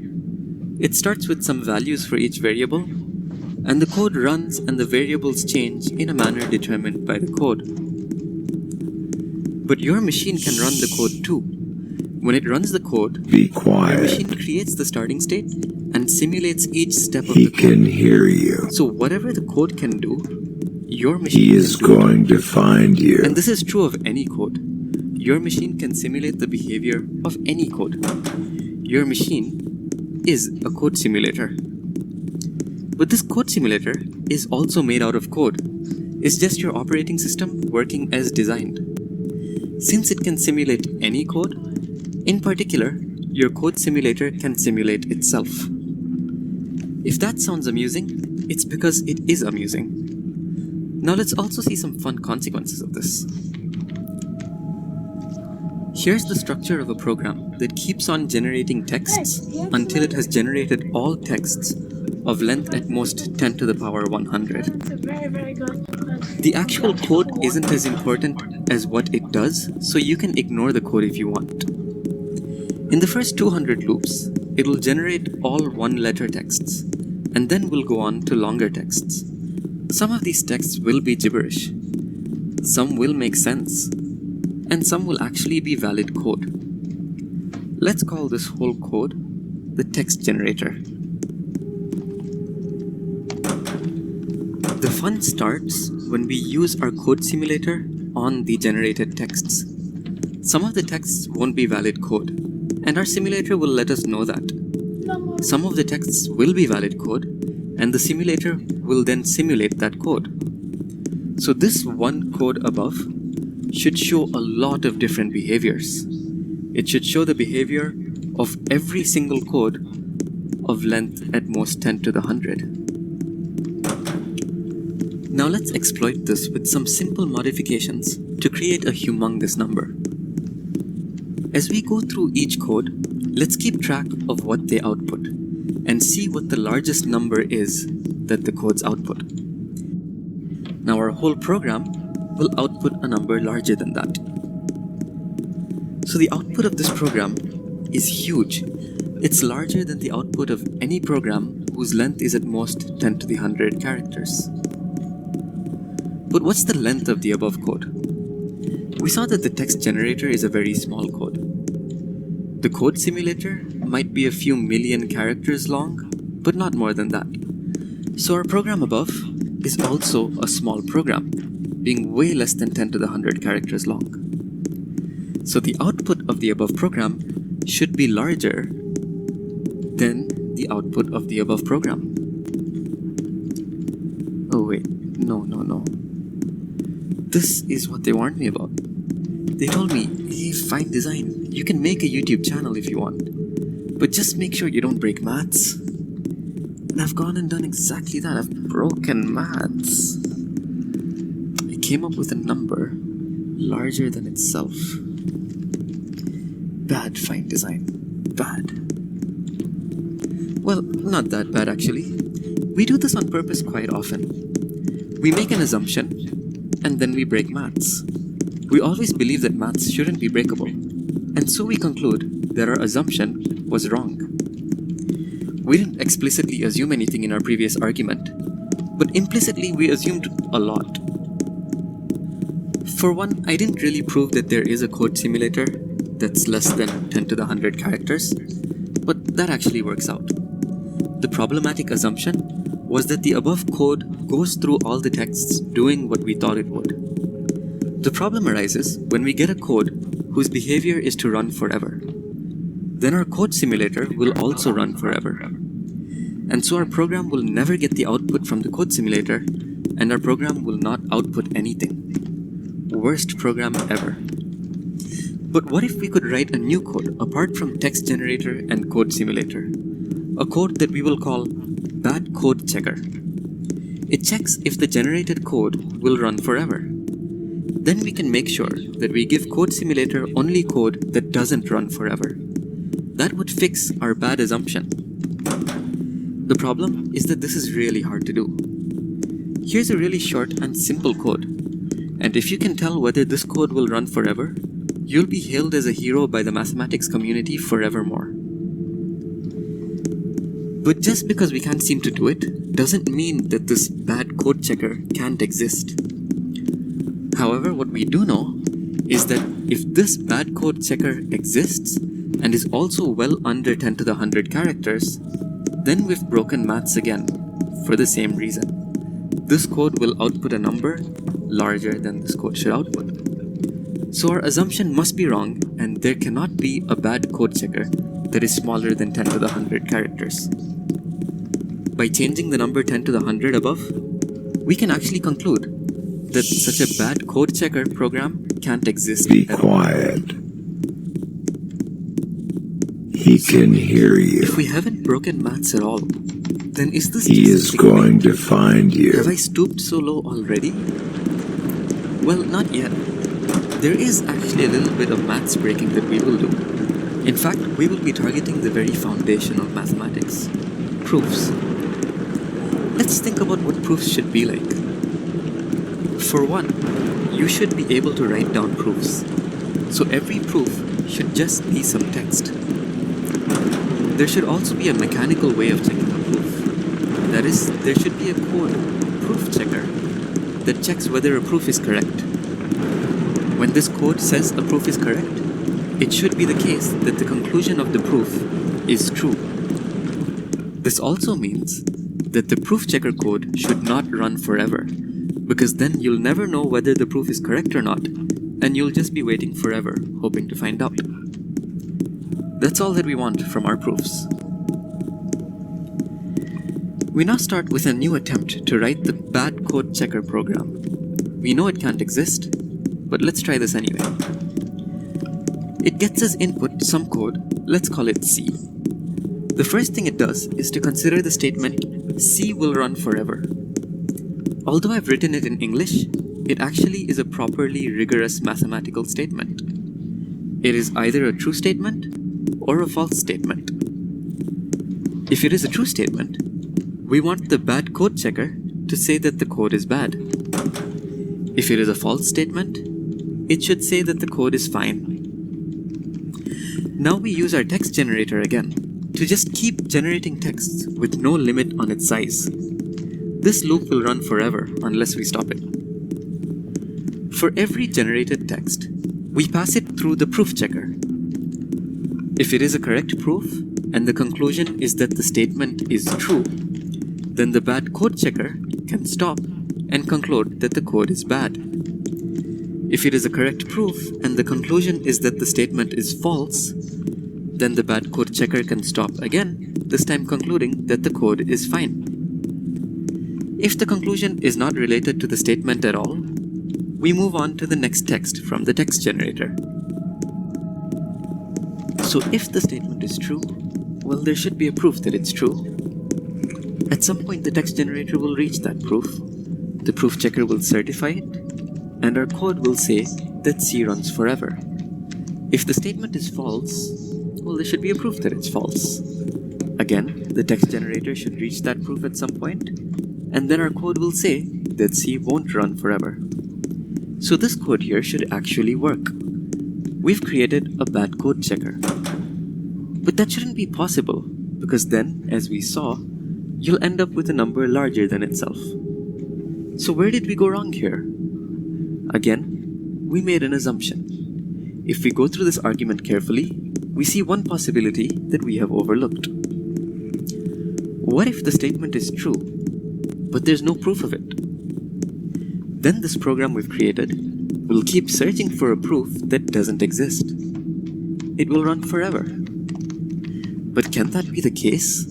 It starts with some values for each variable, and the code runs and the variables change in a manner determined by the code. But your machine can run the code too. When it runs the code, Be your quiet. machine creates the starting state and simulates each step of He the code. can hear you. So whatever the code can do, your machine He is can do it. going to find you. And this is true of any code. Your machine can simulate the behavior of any code. Your machine is a code simulator. But this code simulator is also made out of code. It's just your operating system working as designed. Since it can simulate any code, in particular, your code simulator can simulate itself. If that sounds amusing, it's because it is amusing. Now let's also see some fun consequences of this. Here's the structure of a program that keeps on generating texts until it has generated all texts of length at most 10 to the power 100. That's a very, very good. The actual code isn't as important as what it does, so you can ignore the code if you want. In the first 200 loops, it will generate all one-letter texts, and then will go on to longer texts. Some of these texts will be gibberish, some will make sense, and some will actually be valid code. Let's call this whole code the text generator. The fun starts when we use our code simulator on the generated texts. Some of the texts won't be valid code, and our simulator will let us know that. Some of the texts will be valid code, and the simulator will then simulate that code. So this one code above should show a lot of different behaviors. It should show the behavior of every single code of length at most 10 to the 100. Now let's exploit this with some simple modifications to create a humongous number. As we go through each code, let's keep track of what they output and see what the largest number is that the codes output. Now our whole program will output a number larger than that. So the output of this program is huge. It's larger than the output of any program whose length is at most 10 to the 100 characters. But what's the length of the above code? We saw that the text generator is a very small code. The code simulator might be a few million characters long, but not more than that. So our program above is also a small program, being way less than 10 to the 100 characters long. So the output of the above program should be larger than the output of the above program. Oh wait, no. This is what they warned me about. They told me, hey, fine design, you can make a YouTube channel if you want, but just make sure you don't break maths. And I've gone and done exactly that. I've broken maths. I came up with a number larger than itself. Bad fine design. Bad. Well, not that bad actually. We do this on purpose quite often. We make an assumption, and then we break maths. We always believe that maths shouldn't be breakable, and so we conclude that our assumption was wrong. We didn't explicitly assume anything in our previous argument, but implicitly we assumed a lot. For one, I didn't really prove that there is a code simulator that's less than 10 to the 100 characters, but that actually works out. The problematic assumption was that the above code goes through all the texts doing what we thought it would. The problem arises when we get a code whose behavior is to run forever. Then our code simulator will also run forever. And so our program will never get the output from the code simulator, and our program will not output anything. Worst program ever. But what if we could write a new code apart from text generator and code simulator? A code that we will call bad code checker. It checks if the generated code will run forever. Then we can make sure that we give code simulator only code that doesn't run forever. That would fix our bad assumption. The problem is that this is really hard to do. Here's a really short and simple code, and if you can tell whether this code will run forever, you'll be hailed as a hero by the mathematics community forevermore. But just because we can't seem to do it, doesn't mean that this bad code checker can't exist. However, what we do know is that if this bad code checker exists and is also well under 10 to the 100 characters, then we've broken maths again for the same reason. This code will output a number larger than this code should output. So our assumption must be wrong, and there cannot be a bad code checker that is smaller than 10 to the 100 characters. By changing the number 10 to the 100 above, we can actually conclude that such a bad code checker program can't exist. Be quiet. He can hear you. If we haven't broken maths at all, then is this He just is a trick going me? to find you. Have I stooped so low already? Well, not yet. There is actually a little bit of maths breaking that we will do. In fact, we will be targeting the very foundation of mathematics. Proofs. Let's think about what proofs should be like. For one, you should be able to write down proofs. So every proof should just be some text. There should also be a mechanical way of checking a proof. That is, there should be a code, proof checker, that checks whether a proof is correct. When this code says a proof is correct, it should be the case that the conclusion of the proof is true. This also means that the proof checker code should not run forever, because then you'll never know whether the proof is correct or not, and you'll just be waiting forever, hoping to find out. That's all that we want from our proofs. We now start with a new attempt to write the bad code checker program. We know it can't exist, but let's try this anyway. It gets as input some code, let's call it C. The first thing it does is to consider the statement C will run forever. Although I've written it in English, it actually is a properly rigorous mathematical statement. It is either a true statement or a false statement. If it is a true statement, we want the bad code checker to say that the code is bad. If it is a false statement, it should say that the code is fine. Now we use our text generator again to just keep generating texts with no limit on its size. This loop will run forever unless we stop it. For every generated text, we pass it through the proof checker. If it is a correct proof, and the conclusion is that the statement is true, then the bad code checker can stop and conclude that the code is bad. If it is a correct proof, and the conclusion is that the statement is false, then the bad code checker can stop again, this time concluding that the code is fine. If the conclusion is not related to the statement at all, we move on to the next text from the text generator. So if the statement is true, well, there should be a proof that it's true. At some point, the text generator will reach that proof. The proof checker will certify it, and our code will say that C runs forever. If the statement is false, well, there should be a proof that it's false. Again, the text generator should reach that proof at some point, and then our code will say that C won't run forever. So this code here should actually work. We've created a bad code checker. But that shouldn't be possible, because then, as we saw, you'll end up with a number larger than itself. So where did we go wrong here? Again, we made an assumption. If we go through this argument carefully, we see one possibility that we have overlooked. What if the statement is true, but there's no proof of it? Then this program we've created will keep searching for a proof that doesn't exist. It will run forever. But can that be the case?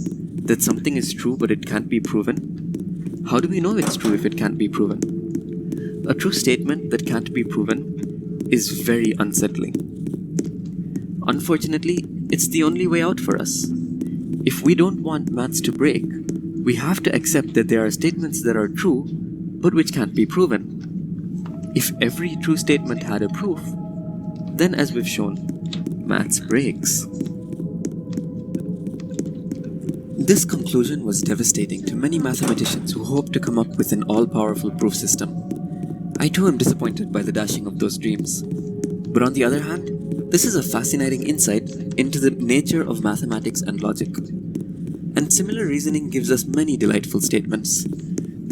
That something is true but it can't be proven? How do we know it's true if it can't be proven? A true statement that can't be proven is very unsettling. Unfortunately, it's the only way out for us. If we don't want maths to break, we have to accept that there are statements that are true, but which can't be proven. If every true statement had a proof, then as we've shown, maths breaks. This conclusion was devastating to many mathematicians who hoped to come up with an all-powerful proof system. I too am disappointed by the dashing of those dreams. But on the other hand, this is a fascinating insight into the nature of mathematics and logic. And similar reasoning gives us many delightful statements.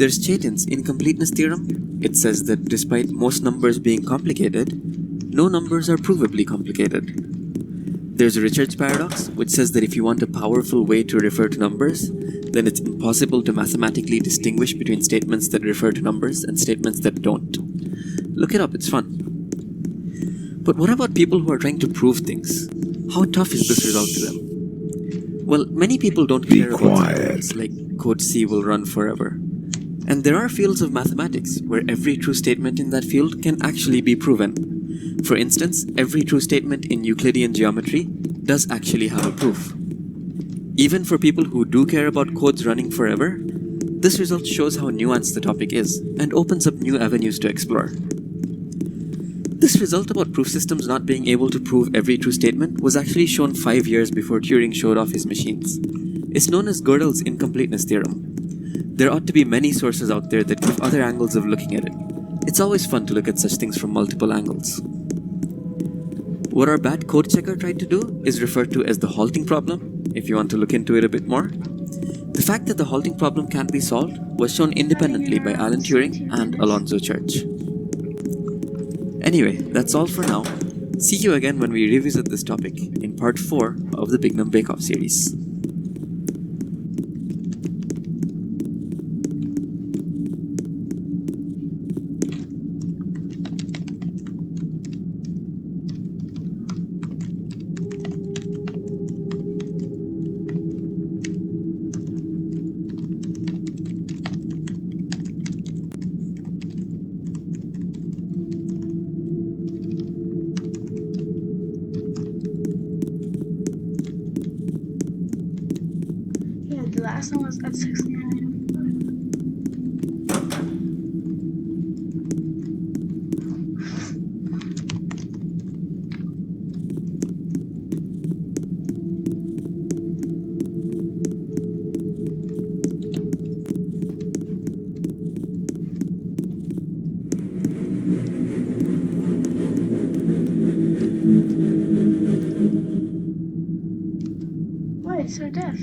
There's Chaitin's incompleteness theorem. It says that despite most numbers being complicated, no numbers are provably complicated. There's Richard's paradox, which says that if you want a powerful way to refer to numbers, then it's impossible to mathematically distinguish between statements that refer to numbers and statements that don't. Look it up, it's fun. But what about people who are trying to prove things? How tough is this result to them? Well, many people don't care about things like code C will run forever. And there are fields of mathematics where every true statement in that field can actually be proven. For instance, every true statement in Euclidean geometry does actually have a proof. Even for people who do care about codes running forever, this result shows how nuanced the topic is and opens up new avenues to explore. This result about proof systems not being able to prove every true statement was actually shown 5 years before Turing showed off his machines. It's known as Gödel's incompleteness theorem. There ought to be many sources out there that give other angles of looking at it. It's always fun to look at such things from multiple angles. What our bad code checker tried to do is referred to as the halting problem, if you want to look into it a bit more. The fact that the halting problem can't be solved was shown independently by Alan Turing and Alonzo Church. Anyway, that's all for now. See you again when we revisit this topic in part 4 of the Bignum Bake Off series. The last one was at 69. Why, it's so deaf.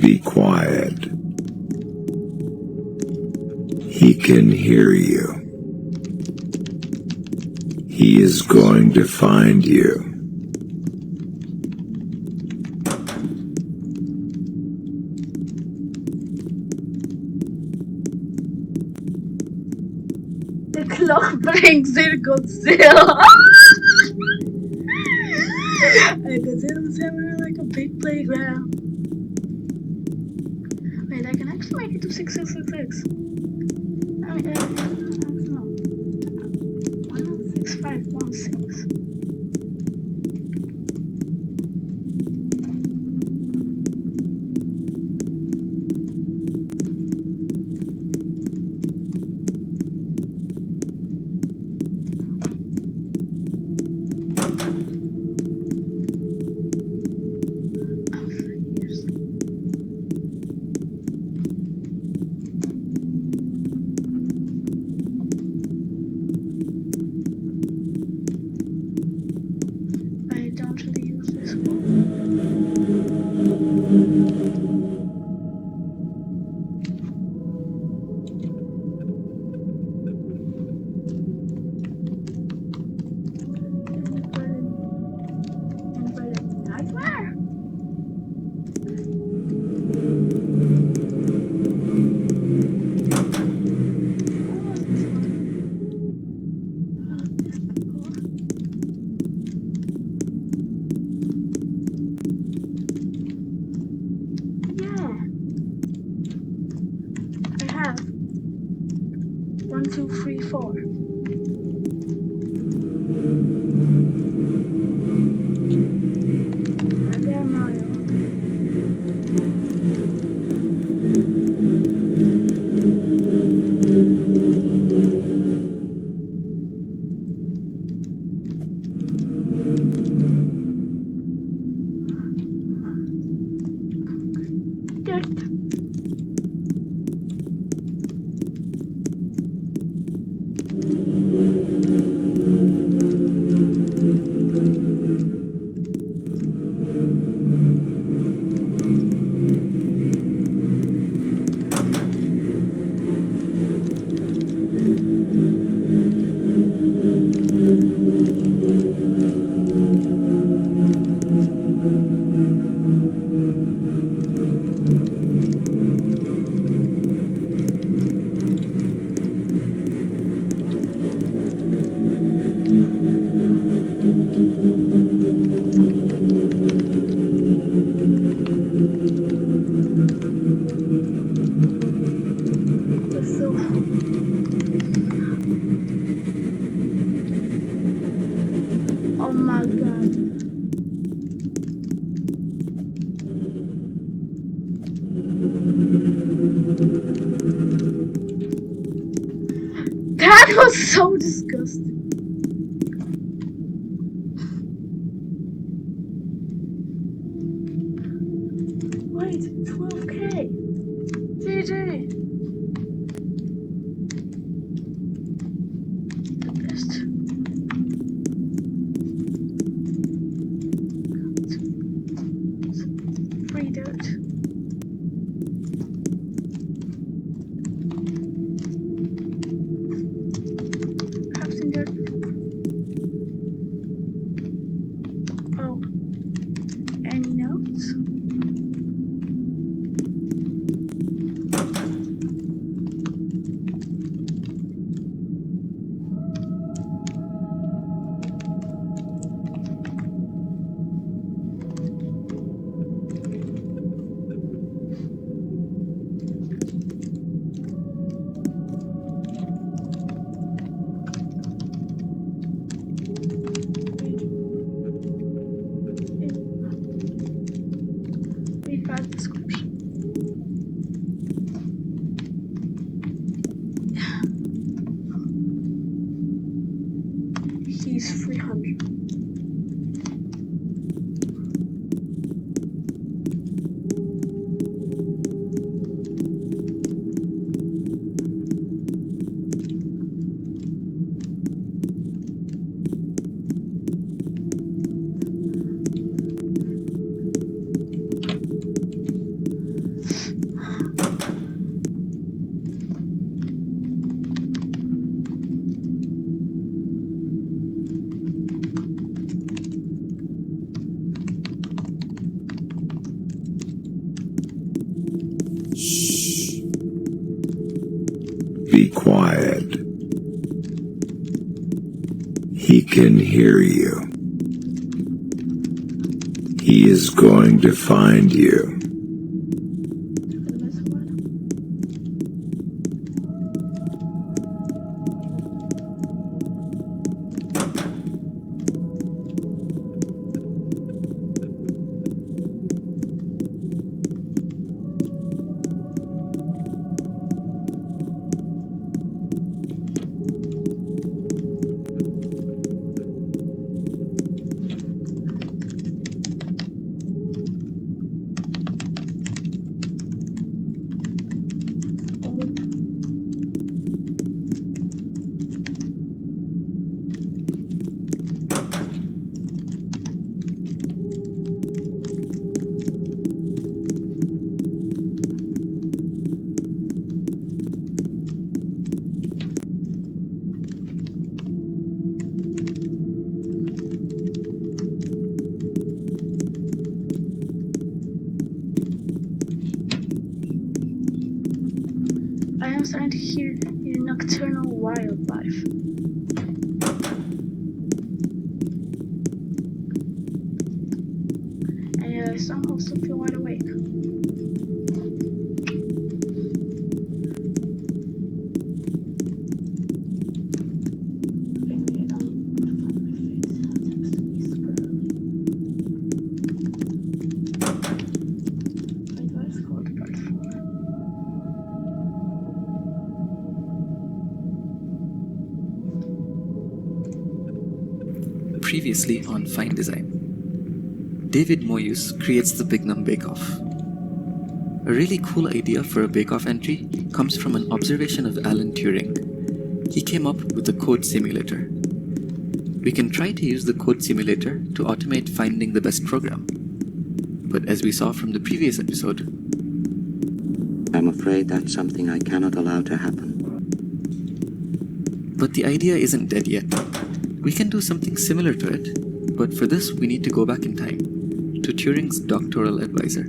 be quiet. He can hear you. He is going to find you. The clock brings in Godzilla. And Godzilla was having like a big playground. Wait, I can actually make it to 6666. I mean, no. Why not 6516? I don't really use this one. Nightmare. Yeah. I have 1, 2, 3, 4. Right there, Mario. Good. So, oh my god. That was so disgusting. Wait, 12K. GG. The best. Free dirt. Crafting dirt. Oh. Any notes? Be quiet. He can hear you. He is going to find you. I am starting to hear nocturnal wildlife. And I somehow still feel wide awake. Previously on Fine Design, David Moyes creates the Bignum Bake-Off. A really cool idea for a bake-off entry comes from an observation of Alan Turing. He came up with a code simulator. We can try to use the code simulator to automate finding the best program. But as we saw from the previous episode, I'm afraid that's something I cannot allow to happen. but the idea isn't dead yet. We can do something similar to it, but for this we need to go back in time, to Turing's doctoral advisor.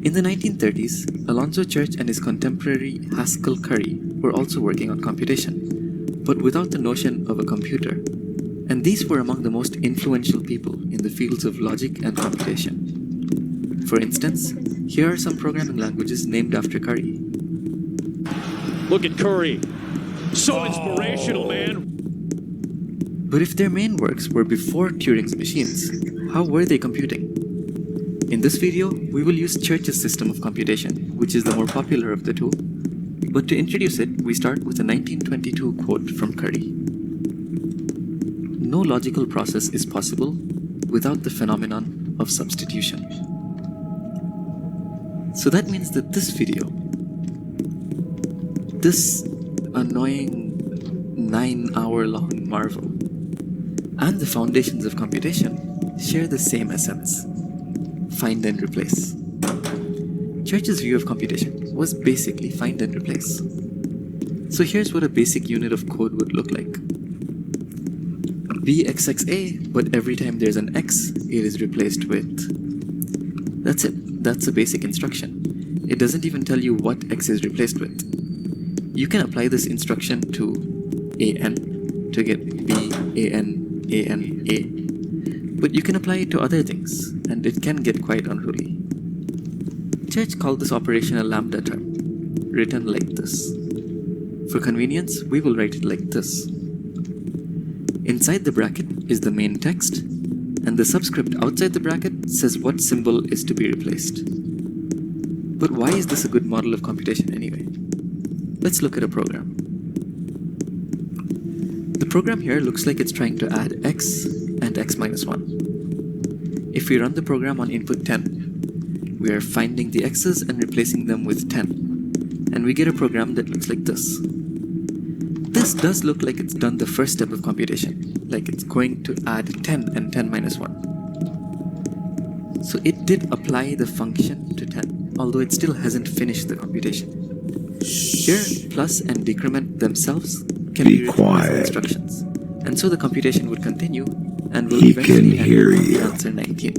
In the 1930s, Alonzo Church and his contemporary Haskell Curry were also working on computation, but without the notion of a computer. And these were among the most influential people in the fields of logic and computation. For instance, here are some programming languages named after Curry. Look at Curry. So inspirational, man. But if their main works were before Turing's machines, how were they computing? In this video, we will use Church's system of computation, which is the more popular of the two. But to introduce it, we start with a 1922 quote from Curry. "No logical process is possible without the phenomenon of substitution." So that means that this video, this annoying 9-hour-long marvel, and the foundations of computation share the same essence: find and replace. Church's view of computation was basically find and replace. So here's what a basic unit of code would look like. BXXA, but every time there's an X, it is replaced with... That's it. That's a basic instruction. It doesn't even tell you what X is replaced with. You can apply this instruction to AN to get B, AN, AN, A. But you can apply it to other things, and it can get quite unruly. Church called this operation a lambda term, written like this. For convenience, we will write it like this. Inside the bracket is the main text, and the subscript outside the bracket says what symbol is to be replaced. But why is this a good model of computation anyway? Let's look at a program. The program here looks like it's trying to add x and x minus 1. If we run the program on input 10, we are finding the x's and replacing them with 10, and we get a program that looks like this. This does look like it's done the first step of computation, like it's going to add 10 and 10 minus 1. So it did apply the function to 10, although it still hasn't finished the computation. Here, plus and decrement themselves can be written as instructions, and so the computation would continue and will eventually end with the answer 19.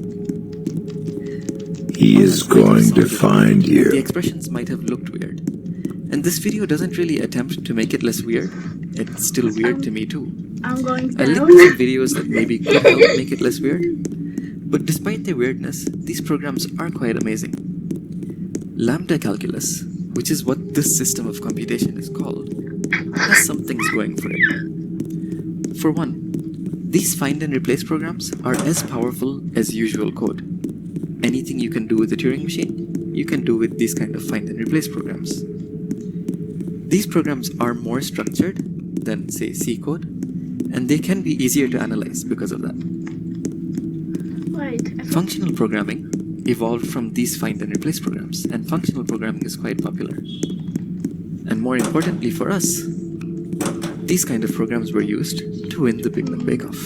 He is going to find The you. expressions might have looked weird, And this video doesn't really attempt to make it less weird. It's still weird to me too. I'm going I down. linked some videos that maybe could help make it less weird. But despite their weirdness, these programs are quite amazing. Lambda calculus, which is what this system of computation is called, has some things going for it. For one, these find and replace programs are as powerful as usual code. Anything you can do with a Turing machine, you can do with these kind of find and replace programs. These programs are more structured than, say, C code, and they can be easier to analyze because of that. Wait, I thought Functional programming evolved from these find and replace programs, and functional programming is quite popular. And more importantly for us, these kind of programs were used to win the Big Nut Bake Off.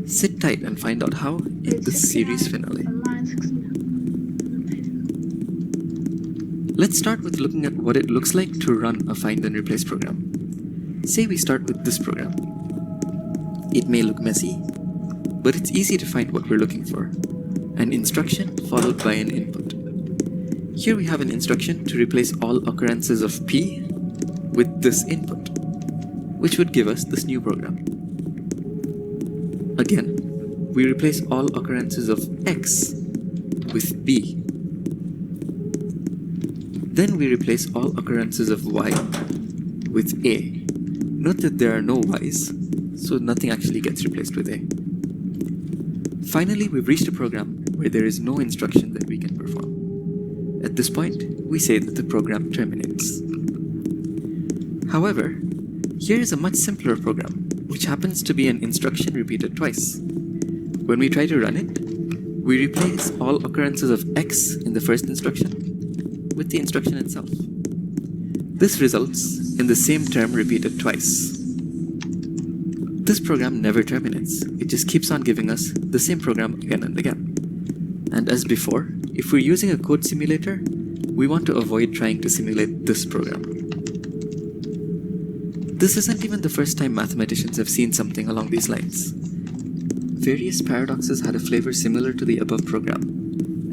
Sit tight and find out how in this series finale. line 16. Let's start with looking at what it looks like to run a find and replace program. Say we start with this program. It may look messy, but it's easy to find what we're looking for. An instruction followed by an input. Here we have an instruction to replace all occurrences of P with this input, which would give us this new program. Again, we replace all occurrences of X with B. Then we replace all occurrences of Y with A. Note that there are no Y's, so nothing actually gets replaced with A. Finally, we've reached a program where there is no instruction that we can perform. At this point, we say that the program terminates. However, here is a much simpler program, which happens to be an instruction repeated twice. When we try to run it, we replace all occurrences of X in the first instruction with the instruction itself. This results in the same term repeated twice. This program never terminates, it just keeps on giving us the same program again and again. And as before, if we're using a code simulator, we want to avoid trying to simulate this program. This isn't even the first time mathematicians have seen something along these lines. Various paradoxes had a flavor similar to the above program,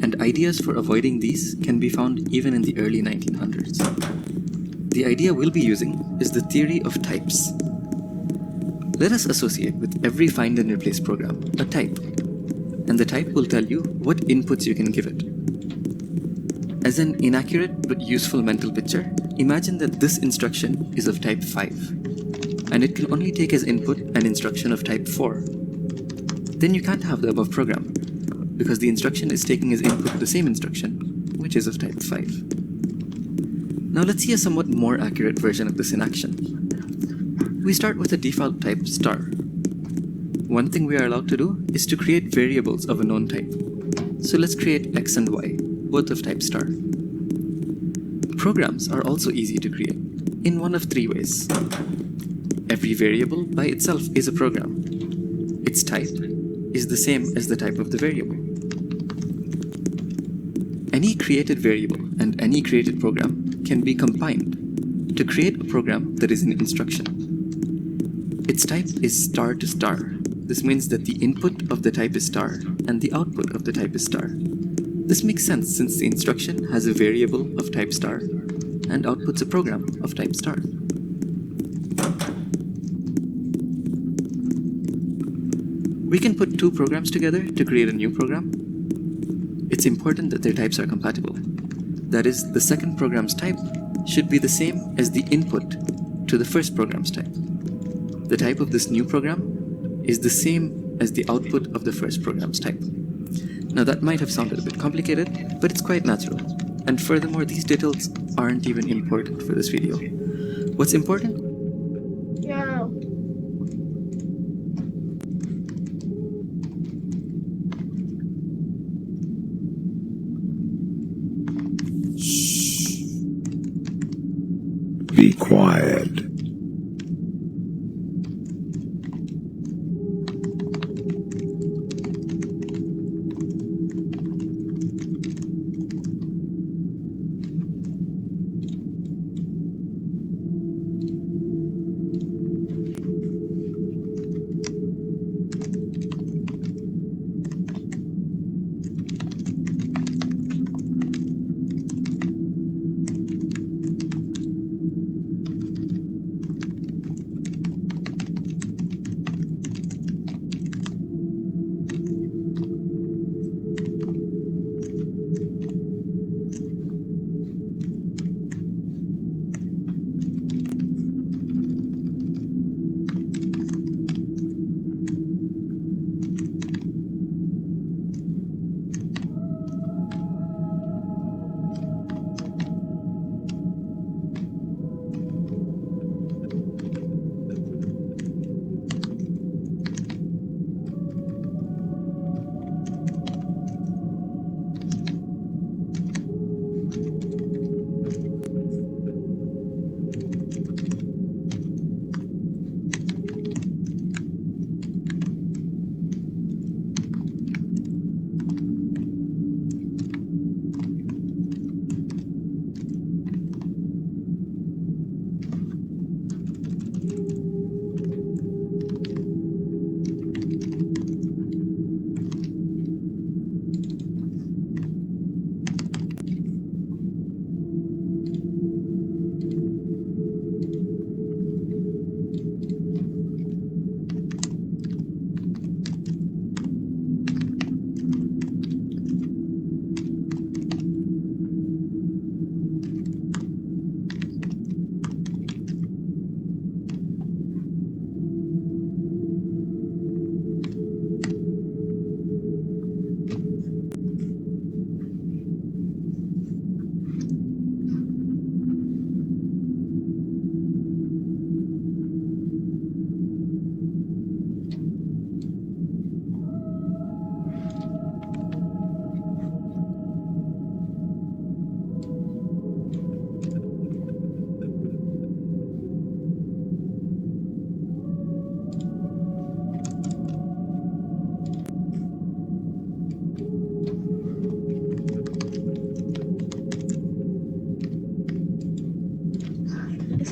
and ideas for avoiding these can be found even in the early 1900s. The idea we'll be using is the theory of types. Let us associate with every find and replace program a type, and the type will tell you what inputs you can give it. As an inaccurate but useful mental picture, imagine that this instruction is of type 5, and it can only take as input an instruction of type 4. Then you can't have the above program, because the instruction is taking as input the same instruction, which is of type 5. Now let's see a somewhat more accurate version of this in action. We start with a default type star. One thing we are allowed to do is to create variables of a known type. So let's create x and y, both of type star. Programs are also easy to create, in one of three ways. Every variable by itself is a program. Its type is the same as the type of the variable. Any created variable and any created program can be combined to create a program that is an instruction. Its type is star to star. This means that the input of the type is star and the output of the type is star. This makes sense since the instruction has a variable of type star and outputs a program of type star. We can put two programs together to create a new program. It's important that their types are compatible. That is, the second program's type should be the same as the input to the first program's type. The type of this new program is the same as the output of the first program's type. Now that might have sounded a bit complicated, but it's quite natural. And furthermore, these details aren't even important for this video. What's important? Yo. Be quiet.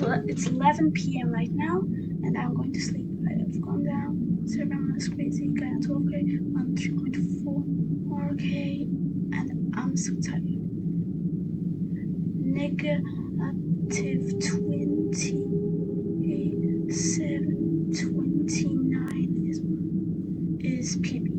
It's 11 p.m. right now, and I'm going to sleep. I've gone down. Cerebrum is crazy. Got 12K, 3.4 4K, and I'm so tired. Negative 2729 is PB.